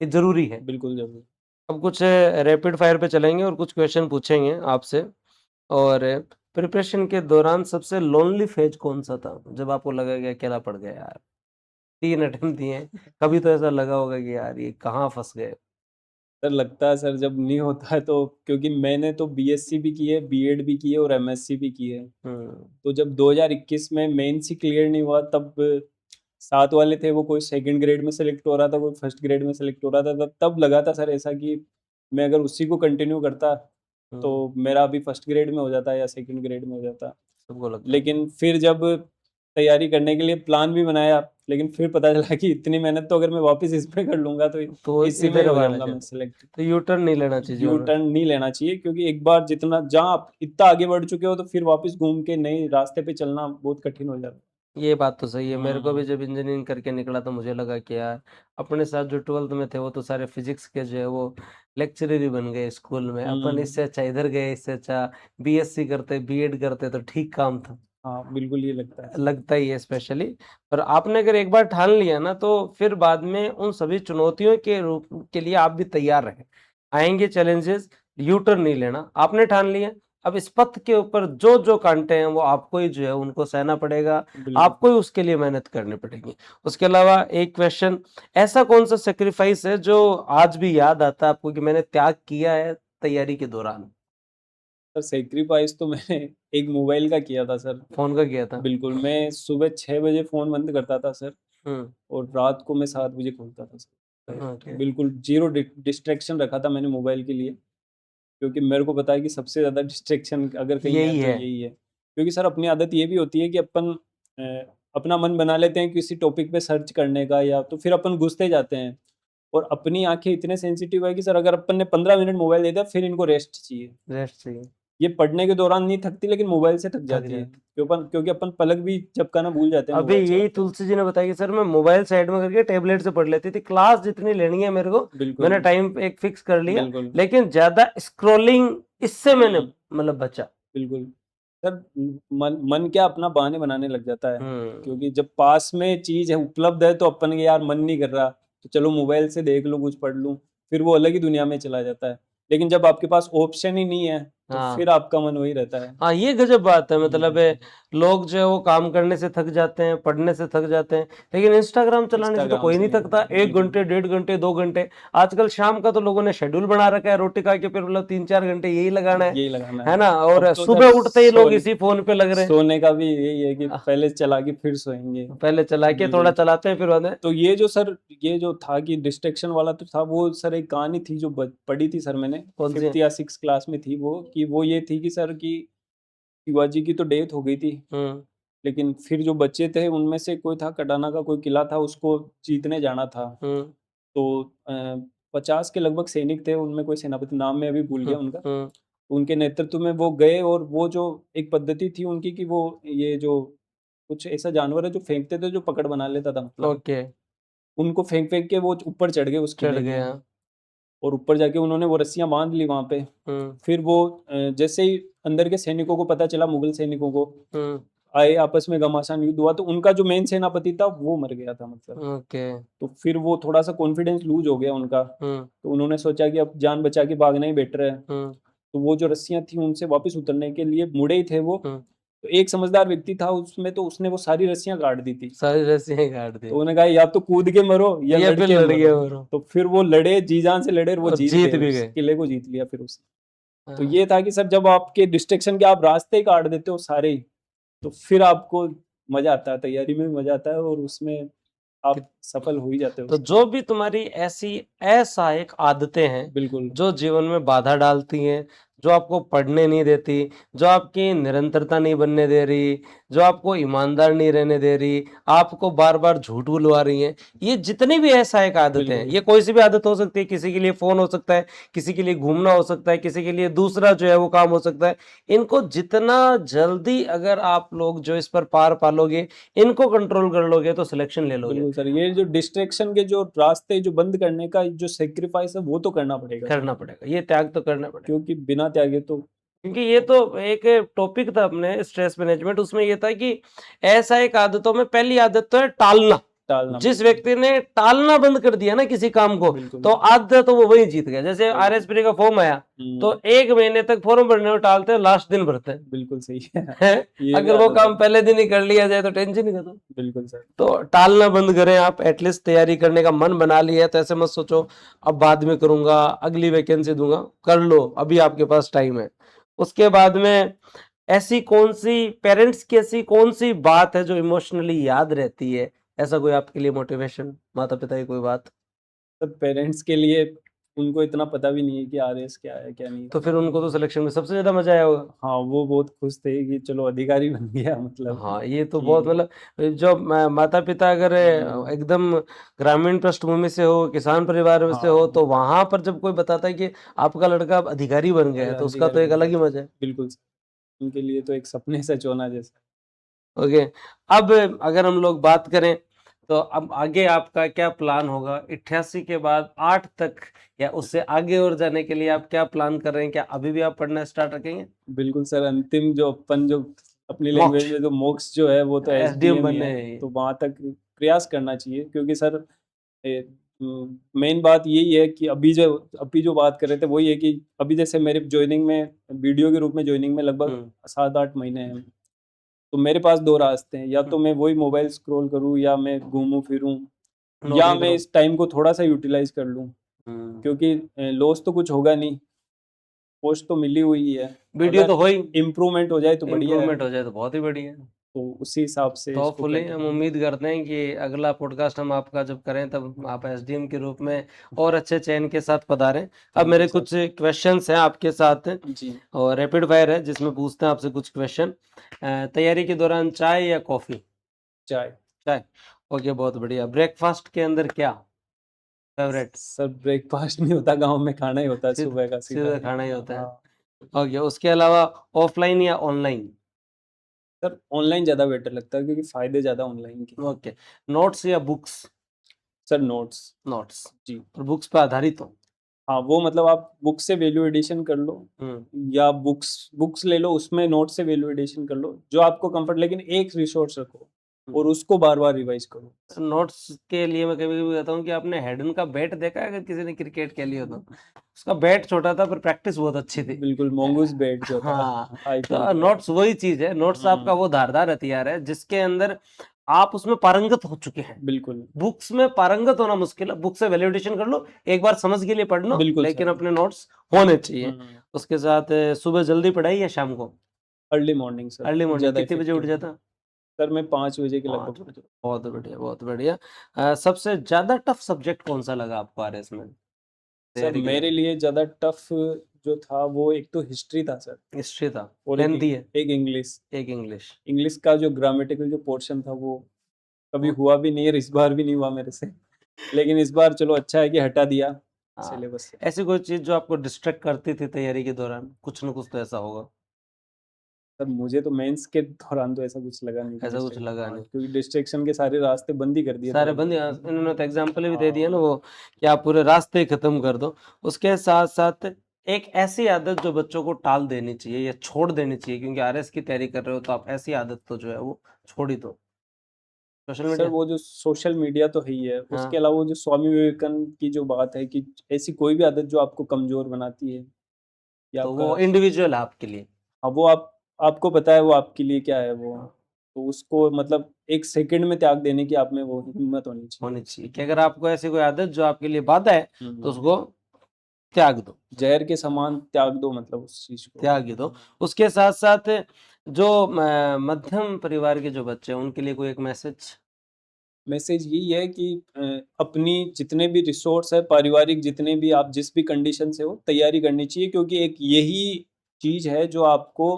ये ज़रूरी है। बिल्कुल ज़रूर। अब कुछ रैपिड फायर पे चलेंगे और कुछ क्वेश्चन पूछेंगे आपसे। और प्रिपरेशन के दौरान सबसे लोनली फेज कौन-सा था? जब आपको लगा कि अकेला पड़ गया यार, 3 अटेम्प्ट दिए हैं, कभी तो ऐसा लगा होगा कि यार ये कहाँ फँस गए? सर लगता है सर जब नहीं होता है तो, क्योंकि मैंने तो बीएससी भी की है, बीएड भी की है और एमएससी भी की है। हुँ, तो जब 2021 में मेंस ही क्लियर नहीं हुआ, तब साथ वाले थे वो कोई सेकंड ग्रेड में सेलेक्ट हो रहा था, कोई फर्स्ट ग्रेड में सेलेक्ट हो रहा था, तब लगा था सर ऐसा कि मैं अगर उसी को कंटिन्यू करता तो हुँ, मेरा अभी फर्स्ट ग्रेड में हो जाता या सेकंड ग्रेड में हो जाता। सबको लगता था। लेकिन फिर जब तैयारी करने के लिए प्लान भी बनाया, लेकिन फिर पता चला कि इतनी मेहनत तो अगर मैं वापस इसमें कर लूँगा तो तो इसी में ही इधर हो वाला जाऊँगा मैं जब सेलेक्ट। तो यू टर्न नहीं लेना चाहिए यू उन्हें। टर्न नहीं लेना चाहिए, क्योंकि एक बार जितना जहाँ आप इतना आगे बढ़ चुके हो तो फिर वापस घूम के नए रास्ते पे चलना बहुत कठिन हो जाता है। ये बात तो सही है। मेरे को भी हुँ, जब इंजीनियरिंग करके निकला तो मुझे लगा कि यार अपने साथ जो 12th में थे वो तो सारे फिजिक्स के जो है वो लेक्चरर ही बन गए स्कूल में। अपन हुँ। इससे अच्छा इधर गए, इससे अच्छा बीएससी करते, बीएड करते तो ठीक काम था। हाँ, बिल्कुल ये लगता है। लगता ही है स्पेशली। पर आपने अगर एक बार ठान लिया ना तो फिर बाद में उन सभी चुनौतियों के रूप के लिए आप भी तैयार रहें। आएँगे चैलेंजेस, यू टर्न नहीं लेना। आपने ठान लिया, अब इस पथ के ऊपर जो-जो कांटे हैं वो आपको ही जो है उनको सहना पड़ेगा, बिल्कुल। आपको ही उसके लिए मेहनत करनी पड़ेगी। उसके अलावा एक क्वेश्चन, ऐसा कौन-सा सैक्रिफाइस है जो आज भी याद आता है आपको कि मैंने त्याग किया है तैयारी के दौरान? सर सैक्रिफाइस तो मैंने एक मोबाइल का किया था सर। फ़ोन का किया था? बिल्कुल, मैं सुबह 6 बजे फ़ोन बंद करता था सर, हुँ, और रात को मैं 7 बजे खोलता था सर। ओके। बिल्कुल ज़ीरो डिस्ट्रैक्शन रखा था मैंने मोबाइल के लिए, क्योंकि मेरे को पता है कि सबसे ज़्यादा डिस्ट्रैक्शन अगर कहीं है यही तो है। यही है। क्योंकि सर अपनी आदत ये भी होती है कि अपन अपना मन बना लेते हैं किसी टॉपिक पे सर्च करने का, या तो फिर अपन घुसते जाते हैं, और अपनी आँखें इतने सेंसिटिव है कि सर अगर अपन ने 15 मिनट मोबाइल दे दिया फिर इनको रेस्ट चाहिए। रेस्ट चाहिए, ये पढ़ने के दौरान नहीं थकती, लेकिन मोबाइल से थक थक जाती है। जाते। क्योंकि अपन पलक भी झपकाना भूल जाते हैं अभी मोबाइल यही चलाते हैं। तुलसी जी ने बताया कि सर मैं मोबाइल साइड में करके टैबलेट से पढ़ लेती थी। क्लास जितनी लेनी है मेरे को, बिल्कुल, मैंने टाइम एक फिक्स कर लिया, बिल्कुल। लेकिन ज़्यादा स्क्रॉलिंग इससे मैंने हुँ, मतलब बचा। बिल्कुल। सर मन मन क्या अपना बहाने बनाने लग जाता है, हुँ, क्योंकि जब पास में चीज़ है, उपलब्ध है, तो अपन के यार मन नहीं कर रहा, तो चलो मोबाइल से देख लूँ, कुछ पढ़ लूँ, फिर वो अलग ही दुनिया में चला जाता है। लेकिन जब आपके पास ऑप्शन ही नहीं है, तो हाँ। फिर आपका मन वही रहता है। हाँ, ये गज़ब बात है मतलब हुँ, लोग जो है वो काम करने से थक जाते हैं, पढ़ने से थक जाते हैं, लेकिन इंस्टाग्राम चलाने से तो इंस्टाग्राम कोई से नहीं नहीं थकता। थकते, 1 बिल्कुल। घंटे, डेढ़ घंटे, 2 घंटे, आजकल शाम का तो लोगों ने शेड्यूल बना रखा है, रोटी खा के फिर मतलब 3-4 घंटे यही लगाना यही लगाना है है। ना? अब और तो सर सुबह उठते ही लोग इसी फ़ोन पे लग रहे हैं। सोने का भी यही है कि अ, पहले चला के फिर सोएँगे। पहले चला के थोड़ा बिल्कुल। चलाते हैं फिर बाद में तो ये जो था कि डिस्ट्रैक्शन वाला तो था, वो सर एक कहानी थी जो ब पढ़ी थी सर मैंने, कौन सी? 5th या 6th क्लास में थी वो, कि वो ये थी कि सर कि शिवाजी की तो डेथ हो गई थी, हुँ, लेकिन फिर जो बचे थे उनमें से कोई था, कटाना का कोई किला था, उसको जीतने जाना था। हुँ, तो 50 के लगभग सैनिक थे, उनमें कोई सेनापति नाम मैं अभी भूल हुँ, गया उनका। हुँ, उनके नेतृत्व में वो गए, और वो जो एक पद्धति थी उनकी कि वो ये जो कुछ ऐसा जानवर है जो फेंकते थे, जो पकड़ बना लेता था मतलब। ओके, उनको फेंक-फेंक के वो ऊपर चढ़ गए उस चढ़ किले के, गया। और ऊपर जाके उन्होंने वो रस्सियाँ बाँध ली वहाँ पे। हुँ, फिर वो जैसे ही अंदर के सैनिकों को पता चला, मुगल सैनिकों को, हुँ, आए आपस में घमासान युद्ध हुआ, तो उनका जो मेन सेनापति था वो मर गया था मतलब। ओके, तो फिर वो थोड़ा-सा कॉन्फिडेंस लूज़ हो गया उनका। हुँ, तो उन्होंने सोचा कि अब जान बचा के भागना ही बेटर है। हुँ, तो वो जो रस्सियाँ थी उनसे वापस उतरने के लिए मुड़े ही थे वो, हुँ, तो एक समझदार व्यक्ति था उसमें, तो उसने वो सारी रस्सियाँ काट दी थी। सारी रस्सियाँ काट दी। तो उन्होंने कहा या तो कूद के मरो या ये फिर लड़के लड़ गए मरो। मरो। तो फिर वो लड़े, जी-जान से लड़े और वो और जीत जीत गए, भी उस गए। किले को जीत लिया फिर उसने। तो हाँ। ये था कि सर जब आपके डिस्ट्रैक्शन के आप रास्ते ही काट देते हो सारे ही, तो फिर आपको मज़ा आता है, तैयारी में भी मज़ा आता है और उसमें कि आप सफल हो ही जाते हो तो उसमें। जो भी तुम्हारी ऐसी असहायक आदतें हैं, बिल्कुल, जो जीवन में बाधा डालती हैं, जो आपको पढ़ने नहीं देती, जो आपकी निरंतरता नहीं बनने दे रही, जो आपको ईमानदार नहीं रहने दे रही, आपको बार-बार झूठ बुलवा रही हैं, ये जितनी भी असहायक आदतें हैं, बिल्कुल, ये कोई सी भी आदत हो सकती है, किसी के लिए फ़ोन हो सकता है, किसी के लिए घूमना हो सकता है, किसी के लिए दूसरा जो है वो काम हो सकता है। इनको जितना जल्दी अगर आप लोग जो इस पर पार पालोगे, इनको कंट्रोल कर लोगे तो सिलेक्शन ले लोगे। बिल्कुल सर। ये जो डिस्ट्रैक्शन के जो रास्ते जो बंद करने का जो सैक्रिफाइस है वो तो करना पड़ेगा सर, करना पड़ेगा, ये त्याग तो करना पड़ेगा। क्योंकि बिना त्यागे तो क्योंकि ये तो एक टॉपिक था अपने स्ट्रेस मैनेजमेंट, उसमें ये था कि ऐसा एक आदतों में पहली आदत तो है टालना। टालना। जिस बिल्कुल, व्यक्ति ने टालना बंद कर दिया ना किसी काम को, बिल्कुल, तो आदत तो वो वही जीत गया। जैसे वही चीज़। आरएसपी का फॉर्म आया, तो 1 महीने तक फॉर्म भरने में टालते हैं, लास्ट दिन भरते हैं। बिल्कुल सही है। हैं? ये भी अगर वो आदत है। काम पहले दिन ही कर लिया जाए तो टेंशन ही खत्म। बिल्कुल सर। तो टालना बंद करें आप, एटलीस्ट तैयारी करने का मन बना लिया है तो ऐसे मत सोचो अब बाद में करूंगा, अगली वैकेंसी दूंगा। कर लो, अभी आपके पास टाइम है। उसके बाद में ऐसी कौन सी पेरेंट्स की ऐसी कौन सी बात है जो इमोशनली याद रहती है, ऐसा कोई आपके लिए मोटिवेशन, माता पिता की कोई बात? सर पेरेंट्स के लिए उनको इतना पता भी नहीं है कि आरएस क्या है, क्या नहीं तो है। फिर उनको तो सिलेक्शन में सबसे ज्यादा मजा आया होगा। हाँ, वो बहुत खुश थे कि चलो अधिकारी बन गया मतलब हाँ, ये तो बहुत कि मतलब जो माता पिता अगर एकदम ग्रामीण पृष्ठभूमि से हो, किसान परिवार में से हो, हाँ, तो वहां पर जब कोई बताता है कि आपका लड़का अब अधिकारी बन गया है, तो उसका अधिकारी तो एक बन अलग गया। ही मजा है। बिल्कुल सर, उनके लिए तो एक सपने सच होना जैसा। ओके। अब अगर हम लोग बात करें तो अब आगे आपका क्या प्लान होगा 88 के बाद 8 तक, या उससे आगे और जाने के लिए आप क्या प्लान कर रहे हैं? क्या अभी भी आप पढ़ना स्टार्ट रखेंगे? बिल्कुल सर, अंतिम जो अपन जो अपनी लैंग्वेज मोक्ष, में जो मोक्ष जो है वो तो एसडीएम एसडीएम ही बनने है, हैं। तो वहां तक प्रयास करना चाहिए क्योंकि सर मेन बात यही है कि अभी जो बात कर रहे थे वही है कि अभी जैसे मेरे ज्वाइनिंग में वीडियो के रूप में ज्वाइनिंग में लगभग हम्म। 7-8 महीने हैं, तो मेरे पास दो रास्ते हैं, या हम्म, तो मैं वही मोबाइल स्क्रॉल करूँ या मैं घूमूं फिरूं या नौकरी मैं करो। इस टाइम को थोड़ा सा यूटिलाइज कर लूं, हम्म। क्योंकि लॉस तो कुछ होगा नहीं, पोस्ट तो मिली हुई है, वीडियो अगर तो हो ही, इम्प्रूवमेंट हो जाए तो बढ़िया है, इम्प्रूवमेंट हो जाए तो बहुत ही बढ़िया है। तो उसी हिसाब से तो इसको होपफुली हम कंटिन्यू। उम्मीद करते हैं कि अगला पॉडकास्ट हम आपका जब करें तब आप एसडीएम के रूप में और अच्छे चयन के साथ पधारें। अब थैंक यू मेरे सर। कुछ क्वेश्चंस हैं आपके साथ, जी। और रैपिड फायर है जिसमें पूछते हैं आपसे कुछ क्वेश्चन। तैयारी के दौरान चाय या कॉफी? चाय। चाय। ओके, बहुत बढ़िया। ब्रेकफास्ट के अंदर क्या फेवरेट? सर ब्रेकफास्ट नहीं होता गाँव में, खाना ही होता है सीधा सुबह का सीधा। सीधा खाना ही होता है। हाँ, ओके, उसके अलावा ऑफलाइन या ऑनलाइन? सर ऑनलाइन ज़्यादा बेटर लगता है क्योंकि फ़ायदे ज़्यादा ऑनलाइन के हैं। ओके, नोट्स या बुक्स? Sir notes. नोट्स। जी। और बुक्स पे आधारित हो? हाँ, वो मतलब आप बुक से वैल्यू एडिशन कर लो हम्म। या बुक्स बुक्स ले लो, उसमें नोट से वैल्यू एडिशन कर लो, जो आपको कंफर्ट, लेकिन एक रिसोर्स रखो और उसको बार-बार रिवाइज़ करो। नोट्स के लिए मैं कभी-कभी कहता हूँ कि आपने हेडन का बैट देखा है अगर किसी ने क्रिकेट खेली हो तो? उसका बैट छोटा था पर प्रैक्टिस बहुत अच्छी थी। बिल्कुल, मोंगूज़ बेट जो था हाँ, आईपीएल तो का। नोट्स वही चीज़ है। नोट्स आपका हुँ, वो धारदार हथियार है जिसके अंदर आप उसमें पारंगत हो चुके हैं। बिल्कुल। बुक्स में पारंगत होना मुश्किल है। बुक से वैल्यूएशन कर लो, एक बार समझ के लिए पढ़ लो, बिल्कुल लेकिन सर। अपने नोट्स होने चाहिए। हुँ, उसके साथ सुबह जल्दी पढ़ाई या शाम को? Early morning sir, early morning ज़्यादा कितने बजे उठ इफ़ेक्टिव है। जाता? सर मैं 5 बजे के लगभुग 5 उठ बजे। जाता बहुत बढ़िया, बहुत बढ़िया। सबसे ज़्यादा टफ सब्जेक्ट कौन-सा लगा आपको आरएस में, सर तैयारी के मेरे दौरान? लिए ज़्यादा टफ़ जो था वो एक तो हिस्ट्री था सर, हिस्ट्री था, और एक लेंथी है। एक इंग्लिश। एक इंग्लिश। इंग्लिश का जो ग्रामेटिकल जो पोर्शन था वो कभी वो हुआ भी नहीं है और इस बार भी नहीं हुआ मेरे से। लेकिन इस बार चलो अच्छा है कि हटा दिया हाँ, सिलेबस से। ऐसी कोई चीज़ जो आपको डिस्ट्रैक्ट करती थी तैयारी के दौरान? कुछ न कुछ तो ऐसा होगा। तब मुझे तो मेंस के दौरान तो ऐसा कुछ लगा नहीं कि ऐसा कुछ डिस्ट्रैक्ट, लगा हाँ, नहीं। क्योंकि डिस्ट्रैक्शन के सारे रास्ते बंद ही कर दिए थे सारे ऑलरेडी। बंद, यहाँ इन्होंने तो एग्ज़ाम्पल भी दे दिया ना हाँ, वो, कि आप पूरे रास्ते ही खत्म कर दो। उसके साथ-साथ एक ऐसी आदत जो बच्चों को टाल देनी चाहिए या छोड़ देनी चाहिए, क्योंकि आरएस की तैयारी कर रहे हो तो आप ऐसी आदत तो जो है वो छोड़ ही दो। Social sir media? वो जो सोशल मीडिया तो है ही है, हाँ, उसके अलावा वो जो स्वामी विवेकानंद की जो बात है कि ऐसी कोई भी आदत जो आपको कमज़ोर बनाती है या तो वो आपका, इंडिविजुअल है आपके लिए। हाँ, वो आप आपको पता है वो आपके लिए क्या है वो, तो उसको मतलब 1 सेकंड में त्याग देने की आप में वो हिम्मत होनी चाहिए। होनी चाहिए कि अगर आपको ऐसी कोई आदत जो आपके लिए बाधा है, हुँ, तो हुँ। उसको त्याग दो, ज़हर के समान त्याग दो मतलब उस चीज़ को। त्याग ही दो। उसके साथ-साथ जो मध्यम परिवार के जो बच्चे हैं, उनके लिए कोई एक मैसेज? मैसेज यही है कि अपनी जितने भी रिसोर्स है पारिवारिक जितने भी आप जिस भी कंडीशन से हो तैयारी करनी चाहिए क्योंकि एक यही चीज़ है जो आपको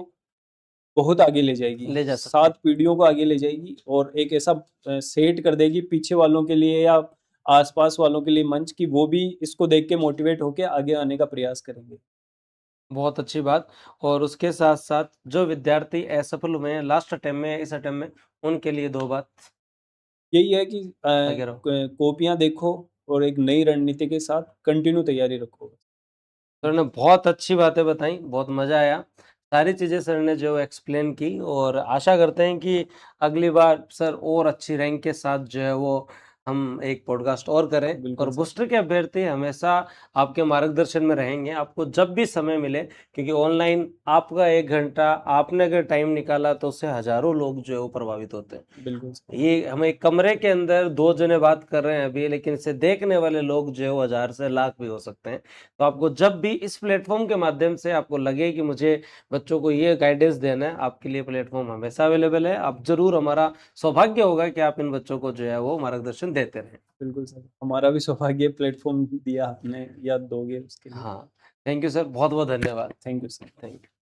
बहुत आगे ले जाएगी। ले जा सकते 7 पीढ़ियों को आगे ले जाएगी और एक ऐसा सेट कर देगी पीछे वालों के लिए या आस-पास वालों के लिए मंच कि वो भी इसको देख के मोटिवेट होके आगे आने का प्रयास करेंगे। बहुत अच्छी बात। और उसके साथ-साथ जो विद्यार्थी असफल हुए हैं लास्ट अटेम्प्ट में, इस अटेम्प्ट में, उनके लिए 2 बात यही है कि लगे रहो। कॉपियाँ देखो और एक नई रणनीति के साथ कंटिन्यू तैयारी रखो। सर ने बहुत अच्छी बातें बताई, बहुत मज़ा आया। सारी चीज़ें सर ने जो एक्सप्लेन की और आशा करते हैं कि अगली बार सर और अच्छी रैंक के साथ जो है वो हम एक पॉडकास्ट और करें। और बिल्कुल सर। बूस्टर के अभ्यर्थी हमेशा आपके मार्गदर्शन में रहेंगे, आपको जब भी समय मिले, क्योंकि ऑनलाइन आपका 1 घंटा आपने अगर टाइम निकाला तो उससे हज़ारों लोग जो है वो प्रभावित होते हैं। बिल्कुल सर। ये हम एक कमरे के अंदर 2 जने बात कर रहे हैं अभी, लेकिन इसे देखने वाले लोग जो है वो 1000 से लाख भी हो सकते हैं। तो आपको जब भी इस प्लेटफ़ॉर्म के माध्यम से आपको लगे कि मुझे बच्चों को ये गाइडेंस देना है, आपके लिए प्लेटफ़ॉर्म हमेशा अवेलेबल है। आप ज़रूर, हमारा सौभाग्य होगा कि आप इन बच्चों को जो है वो मार्गदर्शन देते रहें। बिल्कुल सर। हमारा भी सौभाग्य प्लेटफ़ॉर्म दिया आपने या दोगे उसके लिए। हाँ, थैंक यू सर, बहुत-बहुत धन्यवाद। Thank you sir. Thank you.